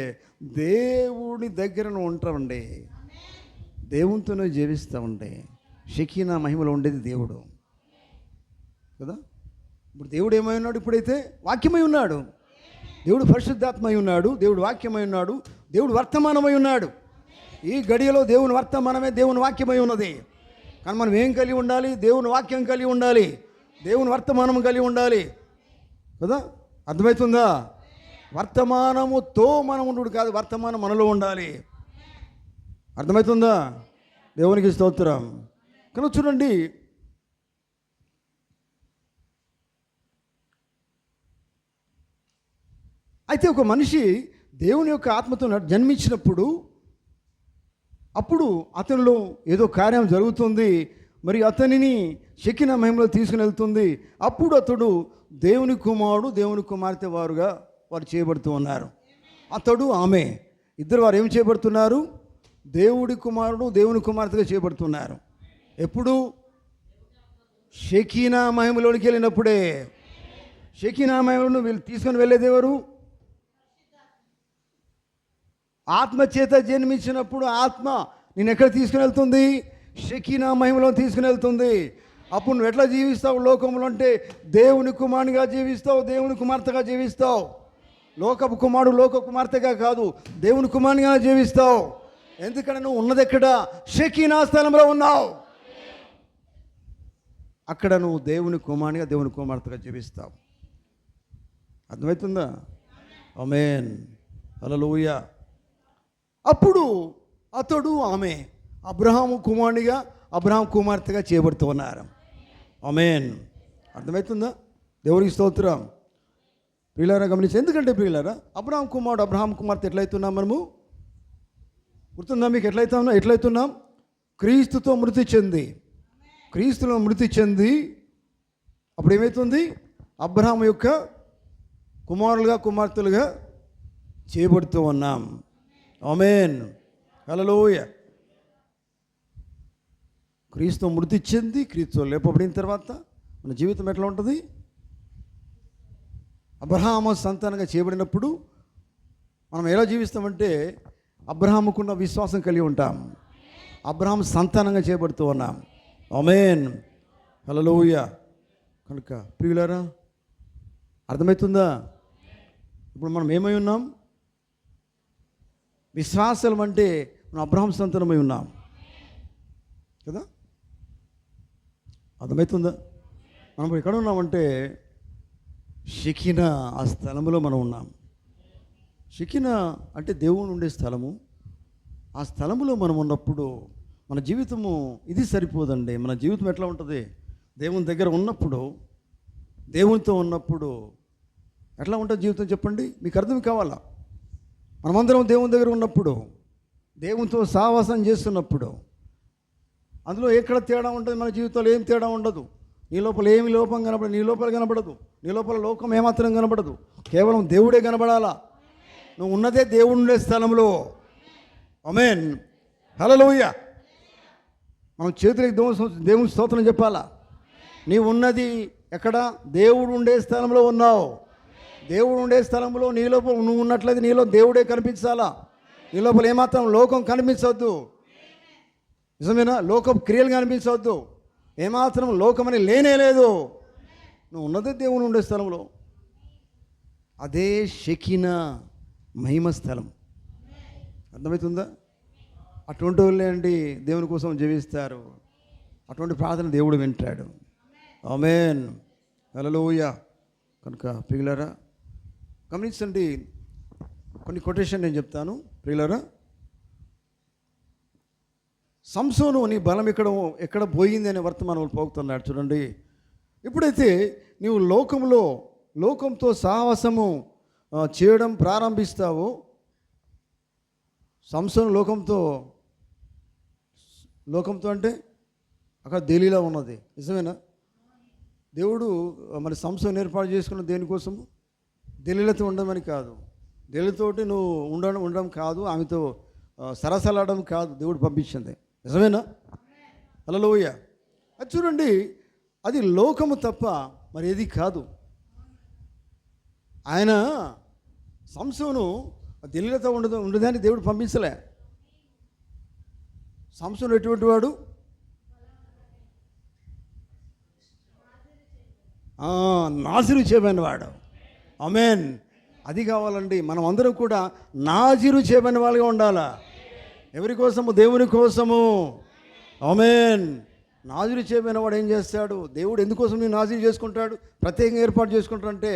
దేవుడి దగ్గర నువ్వు ఉంటావండి, దేవునితోనే జీవిస్తామండి. షెకీనా మహిమలో ఉండేది దేవుడు కదా. ఇప్పుడు దేవుడు ఏమై ఉన్నాడు? ఇప్పుడైతే వాక్యమై ఉన్నాడు. దేవుడు పరిశుద్ధాత్మై ఉన్నాడు. దేవుడు వాక్యమై ఉన్నాడు. దేవుడు వర్తమానమై ఉన్నాడు. ఈ గడియలో దేవుని వర్తమానమే దేవుని వాక్యమై ఉన్నది. కానీ మనం ఏం కలిగి ఉండాలి? దేవుని వాక్యం కలిగి ఉండాలి, దేవుని వర్తమానం కలిగి ఉండాలి కదా. అర్థమవుతుందా? వర్తమానముతో మనం ఉండు కాదు, వర్తమానం మనలో ఉండాలి. అర్థమవుతుందా? దేవునికి స్తోత్రం. కనుక చూడండి, అయితే ఒక మనిషి దేవుని యొక్క ఆత్మతో జన్మించినప్పుడు అప్పుడు అతనిలో ఏదో కార్యం జరుగుతుంది. మరి అతనిని షెకినా మహిమలో తీసుకుని వెళ్తుంది. అప్పుడు అతడు దేవుని కుమారుడు, దేవుని కుమార్తె వారు చేయబడుతూ ఉన్నారు. అతడు ఆమె ఇద్దరు వారు ఏం చేయబడుతున్నారు? దేవుడి కుమారుడు, దేవుని కుమార్తెగా చేయబడుతున్నారు. ఎప్పుడు? షెకీనా మహిమలోనికి వెళ్ళినప్పుడే. షెకీనా మహిమను వీళ్ళు తీసుకొని వెళ్ళేది ఎవరు? ఆత్మ చేత జన్మించినప్పుడు ఆత్మ నేను ఎక్కడ తీసుకుని వెళ్తుంది? షెకీనా మహిమలో తీసుకుని వెళ్తుంది. అప్పుడు నువ్వు ఎట్లా జీవిస్తావు లోకంలో అంటే దేవుని కుమారునిగా జీవిస్తావు, దేవుని కుమార్తెగా జీవిస్తావు. లోకపు కుమారుడు లోక కుమార్తెగా కాదు, దేవుని కుమారునిగా జీవిస్తావు. ఎందుకంటే నువ్వు ఉన్నది ఎక్కడ? షెకీనా స్థలంలో ఉన్నావు. అక్కడ నువ్వు దేవుని కుమారునిగా, దేవుని కుమార్తెగా జీవిస్తావు. అర్థమవుతుందా? ఆమేన్, హల్లెలూయా. అప్పుడు అతడు ఆమె అబ్రహాము కుమారునిగా, అబ్రహాం కుమార్తెగా చేయబడుతూ ఉన్నారు. ఆమేన్. అర్థమవుతుందా? దేవునికి స్తోత్రం. ప్రియులారా గమనించి, ఎందుకంటే ప్రియులారా అబ్రహాం కుమారుడు, అబ్రహాం కుమార్తె ఎట్లయితున్నాం మనము? గుర్తుందా మీకు? ఎట్లయితున్నాం? క్రీస్తుతో మృతి చెంది, క్రీస్తులో మృతి చెంది అప్పుడు ఏమవుతుంది? అబ్రహాం యొక్క కుమారులుగా, కుమార్తెలుగా చేయబడుతూ ఉన్నాం. ఆమేన్, హల్లెలూయా. క్రీస్తు మృతి చెంది క్రీస్తు లేపబడిన తర్వాత మన జీవితం ఎట్లా ఉంటుంది? అబ్రహాము సంతానంగా చేయబడినప్పుడు మనం ఎలా జీవిస్తామంటే అబ్రహాముకున్న విశ్వాసం కలిగి ఉంటాం. అబ్రహాం సంతానంగా చేయబడుతూ ఉన్నాం. ఆమేన్, హల్లెలూయా. కనుక ప్రియులారా అర్థమవుతుందా? ఇప్పుడు మనం ఏమై ఉన్నాం? విశ్వాసం అంటే మనం అబ్రహాం సంతానమై ఉన్నాం కదా. అర్థమవుతుందా? మనం ఎక్కడ ఉన్నామంటే షెకీనా ఆ స్థలంలో మనం ఉన్నాం. షెకీనా అంటే దేవుని ఉండే స్థలము. ఆ స్థలంలో మనం ఉన్నప్పుడు మన జీవితము ఇది సరిపోదండి. మన జీవితం ఎట్లా ఉంటుంది? దేవుని దగ్గర ఉన్నప్పుడు దేవునితో ఉన్నప్పుడు ఎట్లా ఉంటుంది జీవితం చెప్పండి? మీకు అర్థం కావాలా? మనమందరం దేవుని దగ్గర ఉన్నప్పుడు, దేవునితో సహవాసం చేస్తున్నప్పుడు అందులో ఎక్కడ తేడా ఉంటుంది? మన జీవితంలో ఏం తేడా ఉండదు. నీ లోపల ఏమి లోపం కనపడదు, నీ లోపల కనపడదు, నీ లోపల లోకం ఏమాత్రం కనపడదు. కేవలం దేవుడే కనపడాలా. నువ్వు ఉన్నదే దేవుడు ఉండే స్థలంలో. ఆమేన్, హల్లెలూయా. మనం చేతులకి దేవుని స్తోత్రం చెప్పాలా. నీవు ఉన్నది ఎక్కడ? దేవుడు ఉండే స్థలంలో ఉన్నావు. దేవుడు ఉండే స్థలంలో నీ లోపల నువ్వు ఉన్నట్లయితే నీలో దేవుడే కనిపించాలా. నీ లోపల ఏమాత్రం లోకం కనిపించవద్దు. నిజమేనా? లోకం క్రియలు కనిపించవద్దు. ఏమాత్రం లోకమని లేనే లేదు. నువ్వు ఉన్నదే దేవుడు ఉండే స్థలంలో. అదే షెకినా మహిమ స్థలం. అర్థమవుతుందా? అటువంటి వాళ్ళే అండి దేవుని కోసం జీవిస్తారు. అటువంటి ప్రార్థన దేవుడు వింటాడు. ఆమేన్, హల్లెలూయా. కనుక ప్రియులారా గమనించండి, కొన్ని కొటేషన్ నేను చెప్తాను. ప్రియులారా, సంసోను నీ బలం ఎక్కడ పోయింది అనే వర్తమానం పోగుతున్నాడు. చూడండి, ఎప్పుడైతే నీవు లోకంతో సహవాసము చేయడం ప్రారంభిస్తావో, సంసోను లోకంతో అంటే అక్కడ ఢిల్లీలో ఉన్నది. నిజమేనా? దేవుడు మరి సంసోను ఏర్పాటు చేసుకున్న దేనికోసము? ఢిల్లీలతో ఉండమని కాదు, ఢిల్లీతోటి నువ్వు ఉండడం కాదు, ఆమెతో సరసలాడడం కాదు దేవుడు పంపించింది. నిజమేనా? హల్లెలూయా. అది చూడండి, అది లోకము తప్ప మరి ఏది కాదు. ఆయన సంసోను ఢిల్లీలతో ఉండదాన్ని దేవుడు పంపించలే. సంసోను ఎటువంటి వాడు? నాజీరు చేయబడిన వాడు. ఆమేన్. అది కావాలండి. మనం అందరం కూడా నాజీరు చేయబడిన వాళ్ళుగా ఉండాలా. ఎవరి కోసము? దేవుని కోసము. ఆమేన్. నాజీరు చేయబడిన వాడు ఏం చేస్తాడు? దేవుడు ఎందుకోసం నేను నాజీరు చేసుకుంటాడు, ప్రత్యేకంగా ఏర్పాటు చేసుకుంటాడంటే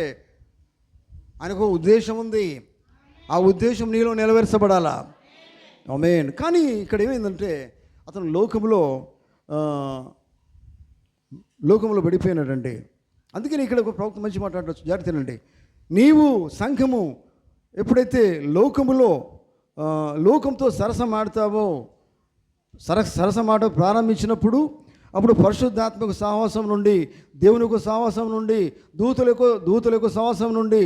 ఆయనకు ఉద్దేశం ఉంది. ఆ ఉద్దేశం నీలో నెరవేర్చబడాలా. ఆమేన్. కానీ ఇక్కడ ఏమైందంటే అతను లోకంలో పడిపోయినాడండి. అందుకని ఇక్కడ ఒక ప్రవక్త మంచి మాట్లాడవచ్చు. జాగ్రత్తనండి. నీవు సంఘము ఎప్పుడైతే లోకంతో సరసమాడతావో, సరసమాట ప్రారంభించినప్పుడు అప్పుడు పరిశుద్ధాత్మక సహవాసం నుండి, దేవుని యొక్క సహవాసం నుండి, దూతల యొక్క సహవాసం నుండి,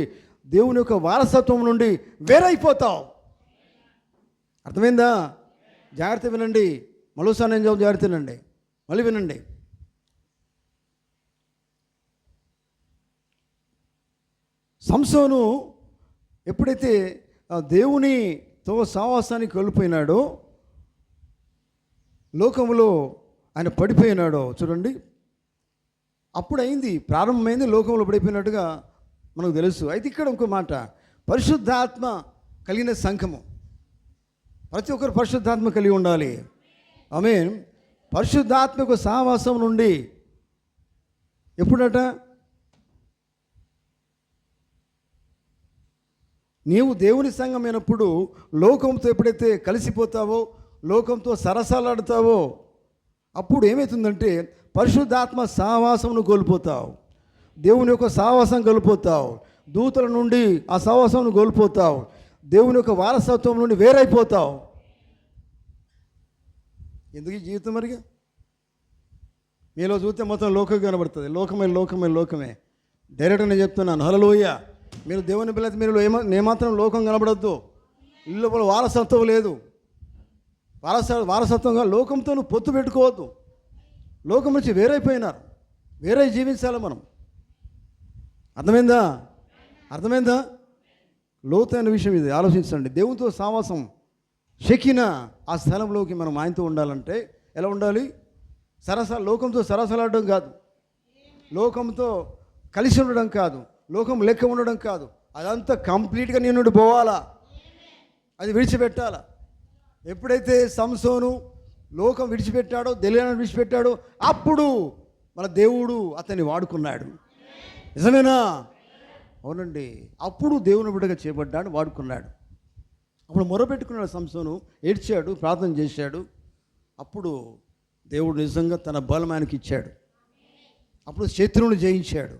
దేవుని యొక్క వారసత్వం నుండి వేరైపోతావు. అర్థమైందా? జాగ్రత్త వినండి. మరోసారి నేను జాగ్రత్త వినండి, మళ్ళీ వినండి. సంసోను ఎప్పుడైతే దేవునితో సహవాసాన్ని కోల్పోయినాడో, లోకములో ఆయన పడిపోయినాడో, చూడండి, అప్పుడైంది, ప్రారంభమైంది, లోకంలో పడిపోయినట్టుగా మనకు తెలుసు. అయితే ఇక్కడ ఇంకో మాట, పరిశుద్ధాత్మ కలిగిన సంఘము. ప్రతి ఒక్కరు పరిశుద్ధాత్మ కలిగి ఉండాలి. ఆమేన్. పరిశుద్ధాత్మకు సహవాసం నుండి ఎప్పుడట? నీవు దేవుని సంఘమైనప్పుడు లోకంతో ఎప్పుడైతే కలిసిపోతావో, లోకంతో సరసాలాడుతావో, అప్పుడు ఏమవుతుందంటే పరిశుద్ధాత్మ సహవాసమును కోల్పోతావు, దేవుని యొక్క సహవాసం కోల్పోతావు, దూతల నుండి ఆ సహవాసం కోల్పోతావు, దేవుని యొక్క వారసత్వం నుండి వేరైపోతావు. ఎందుకు ఈ జీవితం మరిగా? మీలో చూస్తే మొత్తం లోకం కనబడుతుంది. లోకమే. డైరెక్ట్గా నేను చెప్తున్నాను. హల్లెలూయా. మీరు దేవుని పిల్లలు, మీరు ఏమాత్రం లోకం కనబడద్దు. ఇల్లు లోపల వారసత్వం లేదు. వారసత్వంగా లోకంతో నువ్వు పొత్తు పెట్టుకోవద్దు. లోకం నుంచి వేరైపోయినారు. వేరే జీవించాలి మనం. అర్థమైందా? లోతైన విషయం ఇది. ఆలోచించండి. దేవునితో సహవాసం షెకినా ఆ స్థలంలోకి మనం ఆయనతో ఉండాలంటే ఎలా ఉండాలి? లోకంతో సరసలాడడం కాదు, లోకంతో కలిసి ఉండడం కాదు, లోకం లెక్క ఉండడం కాదు. అదంతా కంప్లీట్గా నీ నుండి పోవాలా, అది విడిచిపెట్టాలా. ఎప్పుడైతే సంసోను లోకం విడిచిపెట్టాడో, దెలీలాను విడిచిపెట్టాడో, అప్పుడు మన దేవుడు అతన్ని వాడుకున్నాడు. నిజమేనా? అవునండి. అప్పుడు దేవుని బిడ్డగా చేపడ్డాడు, వాడుకున్నాడు. అప్పుడు మొరపెట్టుకున్నాడు సంసోను, ఏడ్చాడు, ప్రార్థన చేశాడు. అప్పుడు దేవుడు నిజంగా తన బలం ఆయనకి ఇచ్చాడు. అప్పుడు శత్రువుని జయించాడు.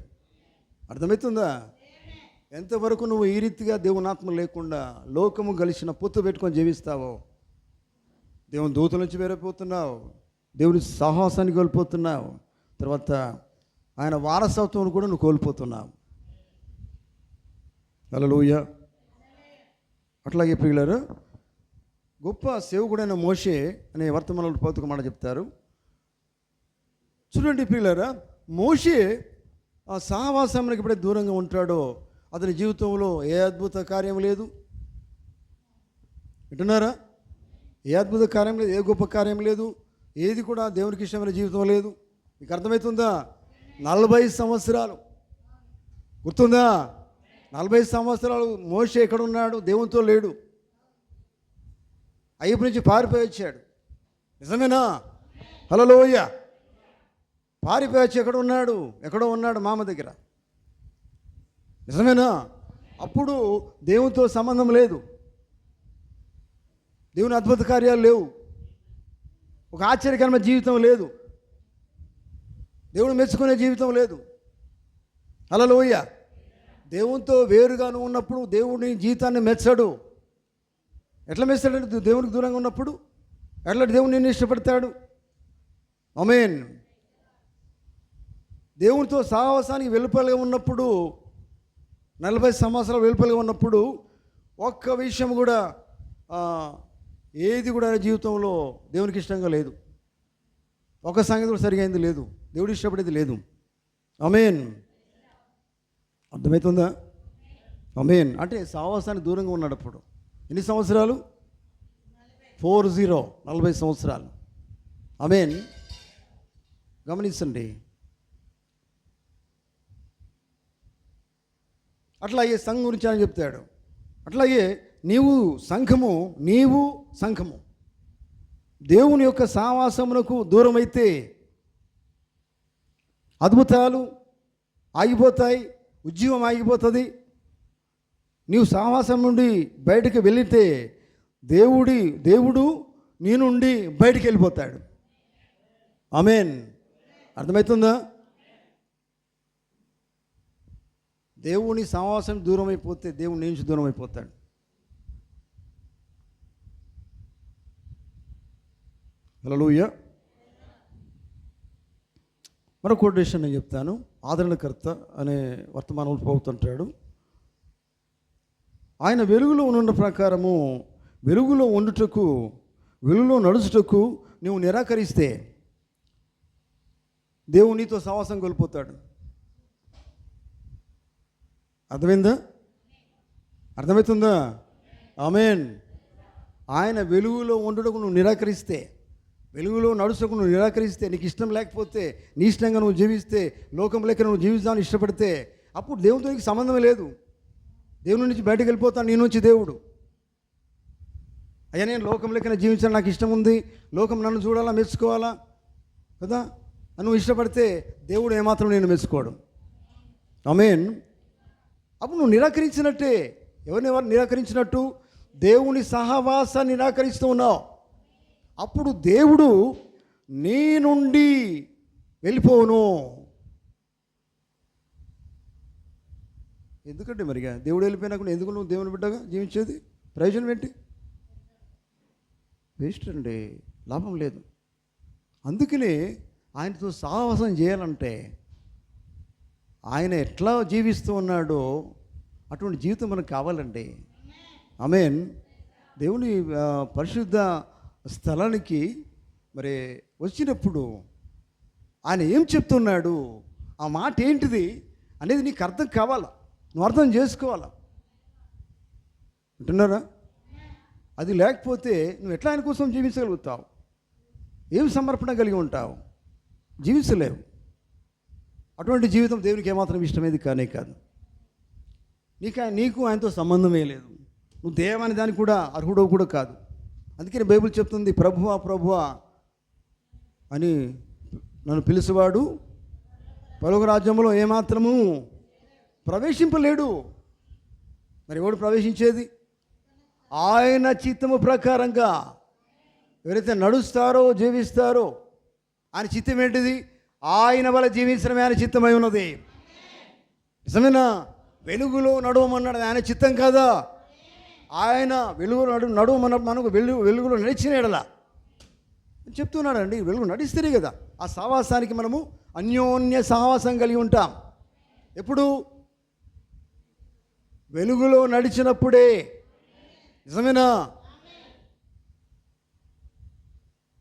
అర్థమవుతుందా? ఎంతవరకు నువ్వు ఈ రీతిగా దేవుని ఆత్మ లేకుండా లోకము కలిసిన పొత్తు పెట్టుకొని జీవిస్తావో, దేవుని దూతల నుంచి వేరైపోతున్నావు, దేవుని సాహసాన్ని కోల్పోతున్నావు, తర్వాత ఆయన వారసత్వం కూడా నువ్వు కోల్పోతున్నావు. హల్లెలూయా. అట్లాగే ప్రియులారా, గొప్ప సేవకుడైన మోషే అనే వర్తమానంలో పౌతిక మాట చెప్తారు. చూడండి ప్రియులారా, మోషే ఆ సహవాసానికి ఎప్పుడైతే దూరంగా ఉంటాడో అతని జీవితంలో ఏ అద్భుత కార్యం లేదు. వింటున్నారా? ఏ అద్భుత కార్యం లేదు, ఏ గొప్ప కార్యం లేదు, ఏది కూడా దేవునికి ఇష్టమైన జీవితం లేదు. మీకు అర్థమవుతుందా? 40 సంవత్సరాలు గుర్తుందా? 40 సంవత్సరాలు మోషే ఎక్కడ ఉన్నాడు? దేవునితో లేడు. ఐగుప్తు నుంచి పారిపోయి వచ్చాడు. నిజమేనా? హల్లెలూయా. పారిపోయి వచ్చి ఎక్కడ ఉన్నాడు? ఎక్కడో ఉన్నాడు మామ దగ్గర. నిజమేనా? అప్పుడు దేవునితో సంబంధం లేదు, దేవుని అద్భుత కార్యాలు లేవు, ఒక ఆశ్చర్యకరమైన జీవితం లేదు, దేవుడు మెచ్చుకునే జీవితం లేదు. హల్లెలూయా. దేవునితో వేరుగాను ఉన్నప్పుడు దేవుని జీవితాన్ని మెచ్చడు. ఎట్లా మెచ్చాడు? దేవునికి దూరంగా ఉన్నప్పుడు ఎట్లా దేవుడు నిన్ను ఇష్టపడతాడు? ఆమేన్. దేవునితో సహవాసానికి వెలుపలిగా ఉన్నప్పుడు, 40 సంవత్సరాలు వెలుపలిగా ఉన్నప్పుడు ఒక్క విషయం కూడా ఏది కూడా జీవితంలో దేవునికి ఇష్టంగా లేదు. ఒక సంగతి కూడా సరిగా అయింది లేదు, దేవుడు ఇష్టపడేది లేదు. ఆమేన్. అర్థమవుతుందా? ఆమేన్. అంటే సహవాసానికి దూరంగా ఉన్నప్పుడు ఎన్ని సంవత్సరాలు? 40 సంవత్సరాలు. ఆమేన్. గమనించండి. అట్లాగే సంఘం గురించి అని చెప్తాడు. అట్లాగే నీవు సంఘము దేవుని యొక్క సహవాసమునకు దూరమైతే అద్భుతాలు ఆగిపోతాయి, ఉద్యోగం ఆగిపోతుంది. నీవు సహవాసం నుండి బయటకు వెళితే దేవుడు నీ నుండి బయటికి వెళ్ళిపోతాడు. ఆమేన్. అర్థమవుతుందా? దేవుని సహవాసం దూరం అయిపోతే దేవుని నుంచి దూరం అయిపోతాడు. హల్లెలూయా. మరొక కొటేషన్ నేను చెప్తాను. ఆదరణకర్త అనే వర్తమానంలో పోతుంటాడు. ఆయన వెలుగులో ఉన్న ప్రకారము వెలుగులో ఉండుటకు, వెలుగులో నడుచుటకు నువ్వు నిరాకరిస్తే దేవుడు నీతో సహవాసం కోల్పోతాడు. అర్థమవుతుందా? ఆమేన్. ఆయన వెలుగులో ఉండుటకు నువ్వు నిరాకరిస్తే, వెలుగులో నడుచుటకు నువ్వు నిరాకరిస్తే, నీకు ఇష్టం లేకపోతే, నీ ఇష్టంగా నువ్వు జీవిస్తే, లోకం లేక నువ్వు జీవిస్తాను ఇష్టపడితే, అప్పుడు దేవునితో నీకు సంబంధం లేదు. దేవుని నుంచి బయటకు వెళ్ళిపోతాను నీ నుంచి దేవుడు. అయ్యా నేను లోకం లెక్కన జీవించాలి, నాకు ఇష్టం ఉంది, లోకం నన్ను చూడాలా, మెచ్చుకోవాలా కదా, నువ్వు ఇష్టపడితే దేవుడు ఏమాత్రం నేను మెచ్చుకోవడం. ఆమేన్. అప్పుడు నువ్వు నిరాకరించినట్టే. ఎవరు నిరాకరించినట్టు? దేవుని సహవాసాన్ని నిరాకరిస్తూ ఉన్నావు. అప్పుడు దేవుడు నీ నుండి వెళ్ళిపోవును. ఎందుకంటే మరిగా దేవుడు వెళ్ళిపోయినాక ఎందుకు నువ్వు దేవుని బిడ్డగా జీవించేది? ప్రయోజనం ఏంటి? వేస్ట్ అండి, లాభం లేదు. అందుకనే ఆయనతో సహవాసం చేయాలంటే ఆయన ఎట్లా జీవిస్తూ ఉన్నాడో అటువంటి జీవితం మనకు కావాలండి. ఆమేన్. దేవుని పరిశుద్ధ స్థలానికి మరి వచ్చినప్పుడు ఆయన ఏం చెప్తున్నాడు, ఆ మాట ఏంటిది అనేది నీకు అర్థం కావాలా, నువ్వు అర్థం చేసుకోవాలా. అంటున్నారా? అది లేకపోతే నువ్వు ఎట్లా ఆయన కోసం జీవించగలుగుతావు? ఏం సమర్పణ కలిగి ఉంటావు? జీవించలేవు. అటువంటి జీవితం దేవునికి ఏమాత్రం ఇష్టమేది కానే కాదు. నీకు ఆయనతో సంబంధమే లేదు. నువ్వు దేవాని దానికి కూడా అర్హుడవు కూడా కాదు. అందుకని బైబిల్ చెప్తుంది, ప్రభువా ప్రభువా అని నన్ను పిలిచేవాడు పరలోక రాజ్యంలో ఏమాత్రము ప్రవేశింపలేడు. మరి ఎవడు ప్రవేశించేది? ఆయన చిత్తము ప్రకారంగా ఎవరైతే నడుస్తారో జీవిస్తారో, ఆయన చిత్తం ఏంటిది? ఆయన వల్ల జీవించడమే ఆయన చిత్తమై ఉన్నది. నిజమేనా? వెలుగులో నడవమన్నాడు, ఆయన చిత్తం కాదా? ఆయన వెలుగులో నడవమన్నప్పుడు మనకు వెలుగులో నడిచిన ఎడల చెప్తున్నాడండి. వెలుగు నడిస్తేనే కదా ఆ సహవాసానికి మనము అన్యోన్య సహవాసం కలిగి ఉంటాం. ఎప్పుడు? వెలుగులో నడిచినప్పుడే. నిజమేనా?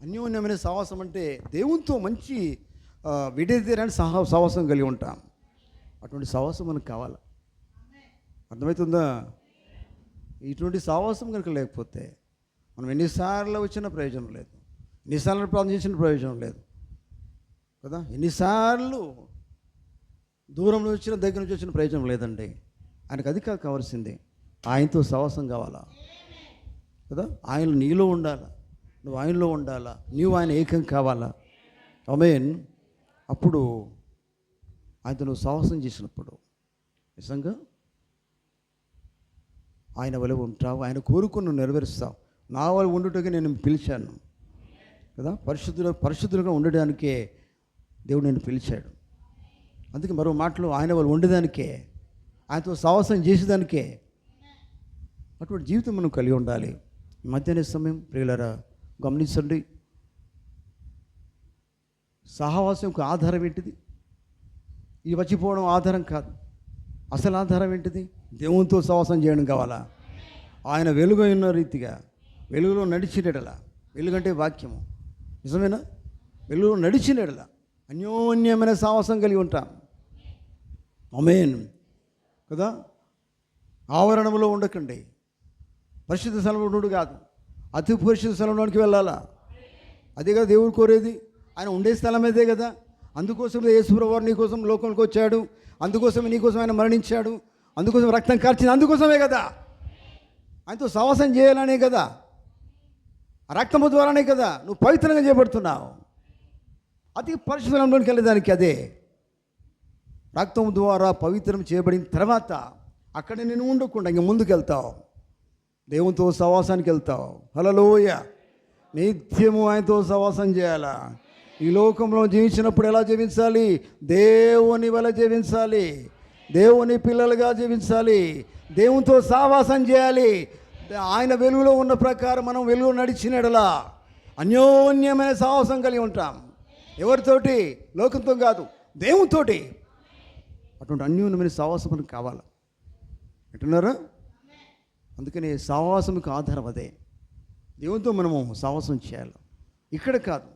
అన్యోన్యమైన సహవాసం అంటే దేవునితో మంచి విడదీరని సహవాసం కలిగి ఉంటాం. అటువంటి సహవాసం మనకు కావాలి. అర్థమవుతుందా? ఇటువంటి సహవాసం కనుక లేకపోతే మనం ఎన్నిసార్లు వచ్చిన ప్రయోజనం లేదు, ఎన్నిసార్లు ప్రార్థన చేసిన ప్రయోజనం లేదు కదా. ఎన్నిసార్లు దూరం నుంచి వచ్చిన, దగ్గర నుంచి వచ్చిన ప్రయోజనం లేదండి. ఆయనకు అది కావాల్సిందే. ఆయనతో సహవాసం కావాలా కదా. ఆయన నీలో ఉండాలా, నువ్వు ఆయనలో ఉండాలా, నీవు ఆయన ఏకం కావాలా. ఆమేన్. అప్పుడు ఆయనతో నువ్వు సహవాసం చేసినప్పుడు నిజంగా ఆయన వల్ల ఉంటావు. ఆయన కోరుకుని నువ్వు నెరవేరుస్తావు. నా వల్ల ఉండుటకే నేను పిలిచాను కదా. పరిశుద్ధులుగా ఉండడానికే దేవుడు నేను పిలిచాడు. అందుకే మరో మాటలు ఆయన వల్ల ఉండేదానికే, ఆయనతో సహవాసం చేసేదానికే. అటువంటి జీవితం మనం కలిగి ఉండాలి. మధ్యాహ్న సమయం ప్రియులారా గమనించండి. సహవాసం యొక్క ఆధారం ఏంటిది? ఈ వచ్చిపోవడం ఆధారం కాదు. అసలు ఆధారం ఏంటిది? దేవునితో సహవాసం చేయడం కావాలా. ఆయన వెలుగు ఉన్న రీతిగా వెలుగులో నడిచినడలా. వెలుగంటే వాక్యము. నిజమేనా? వెలుగులో నడిచినడలా అన్యోన్యమైన సహవాసం కలిగి ఉంటాం. ఆమేన్ కదా. ఆవరణంలో ఉండకండి. పరిశుద్ధ స్థలంలో ఉండు కాదు, అతి పరిశుద్ధ స్థలంలోనికి వెళ్ళాలా. అదే కదా దేవుడు కోరేది. ఆయన ఉండే స్థలం అదే కదా. అందుకోసం యేసుప్రభువు నీ కోసం లోకంలోకి వచ్చాడు. అందుకోసం నీకోసం ఆయన మరణించాడు. అందుకోసం రక్తం కార్చింది. అందుకోసమే కదా. ఆయనతో సహవాసం చేయాలనే కదా. ఆ రక్తము ద్వారానే కదా నువ్వు పవిత్రంగా చేయబడుతున్నావు. అతి పరిశుద్ధంలోకి వెళ్ళేదానికి అదే. రక్తం ద్వారా పవిత్రం చేయబడిన తర్వాత అక్కడ నేను ఉండకుండా ఇంక ముందుకు వెళ్తావు, దేవునితో సహవాసానికి వెళ్తావు. హల్లెలూయ. నిత్యము ఆయనతో సహవాసం చేయాలా. ఈ లోకంలో జీవించినప్పుడు ఎలా జీవించాలి? దేవుని వల్ల జీవించాలి. దేవుని పిల్లలుగా జీవించాలి. దేవునితో సహవాసం చేయాలి. ఆయన వెలుగులో ఉన్న ప్రకారం మనం వెలుగు నడిచినడలా అన్యోన్యమైన సహవాసం కలిగి ఉంటాం. ఎవరితోటి? లోకంతో కాదు, దేవునితోటి. అటువంటి అన్యోన్యమైన సహవాసం మనకు కావాలి. అంటున్నారా? అందుకని సహవాసంకి ఆధారం అదే. దేవునితో మనము సహవాసం చేయాలి. ఇక్కడ కాదు.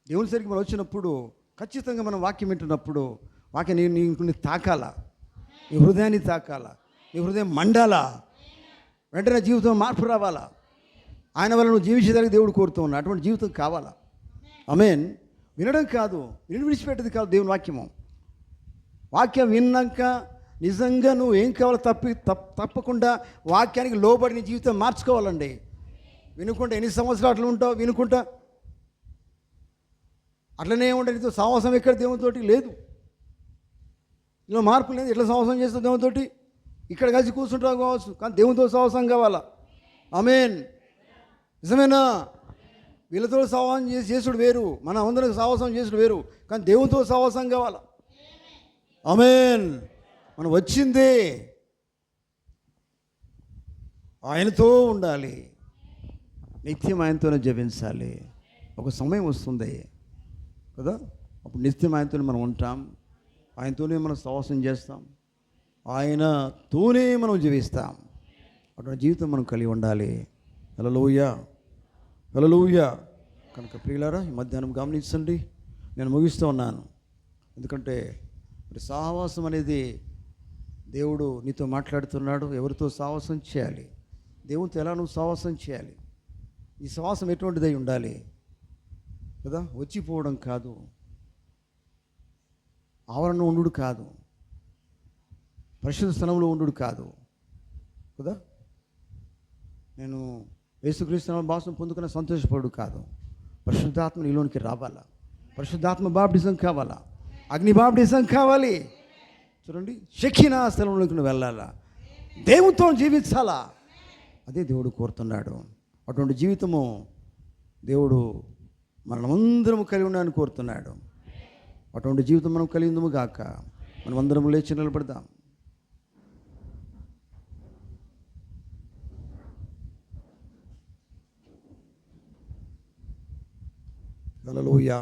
దేవుని సరికి మనం వచ్చినప్పుడు ఖచ్చితంగా మనం వాక్యం వింటున్నప్పుడు వాక్యం నీకు తాకాలా, నీ హృదయాన్ని తాకాలా, నీ హృదయం మండాలా, వెంటనే జీవితం మార్పు రావాలా. ఆయన వల్ల నువ్వు జీవించేదానికి దేవుడు కోరుతూ ఉన్నాడు. అటువంటి జీవితం కావాలా. ఆమేన్. వినడం కాదు, విడిచిపెట్టేది కాదు దేవుని వాక్యము. వాక్యం విన్నాక నిజంగా నువ్వు ఏం కావాలో తప్పకుండా వాక్యానికి లోబడి నీ జీవితం మార్చుకోవాలండి. వినుకుంటా ఎన్ని సంవత్సరాలు అట్లా ఉంటావు? వినుకుంటా అట్లనే ఉండే. నీతో సహవాసం ఎక్కడ దేవునితోటి లేదు. ఇలా మార్పు లేదు. ఎట్లా సహవాసం చేస్తావు దేవునితోటి? ఇక్కడ కలిసి కూర్చుంటావు కావచ్చు, కానీ దేవునితో సహవాసం కావాలా. ఆమేన్. నిజమేనా? వీళ్ళతో సహవాసం చేసుడు వేరు, మన అందరికి సహవాసం చేసుడు వేరు, కానీ దేవునితో సహవాసం కావాలా. ఆమేన్. మనం వచ్చింది ఆయనతో ఉండాలి. నిత్యం ఆయనతోనే జీవించాలి. ఒక సమయం వస్తుంది కదా, అప్పుడు నిత్యం ఆయనతోనే మనం ఉంటాం. ఆయనతోనే మనం సహవాసం చేస్తాం. ఆయనతోనే మనం జీవిస్తాం. అటువంటి జీవితం మనం కలిగి ఉండాలి. హల్లెలూయా, హల్లెలూయా. కనుక ప్రియులారా ఈ మధ్యాహ్నం గమనించండి. నేను ముగిస్తూ ఉన్నాను. ఎందుకంటే మరి సహవాసం అనేది దేవుడు నీతో మాట్లాడుతున్నాడు. ఎవరితో సహవాసం చేయాలి? దేవునితో ఎలా నువ్వు సహవాసం చేయాలి? ఈ సహవాసం ఎటువంటిదై ఉండాలి కదా. వచ్చిపోవడం కాదు, ఆవరణ ఉండు కాదు, పరిశుద్ధ స్థలంలో ఉండు కాదు కదా. నేను యేసుక్రీస్తు భాషను పొందుకున్న సంతోషపడు కాదు. పరిశుద్ధాత్మ నీలోనికి రావాలా. పరిశుద్ధాత్మ బాప్టిజం కావాలా. అగ్ని బాప్టిజం కావాలి. చూడండి, షెకినా స్థలంలోకి నువ్వు వెళ్ళాలా. దేవునితో జీవించాలా. అదే దేవుడు కోరుతున్నాడు. అటువంటి జీవితము దేవుడు మనమందరం కలిగి ఉండాలని కోరుతున్నాడు. అటువంటి జీవితం మనం కలిగిందము గాక. మనమందరం లేచి నిలబడదాం. హల్లెలూయా.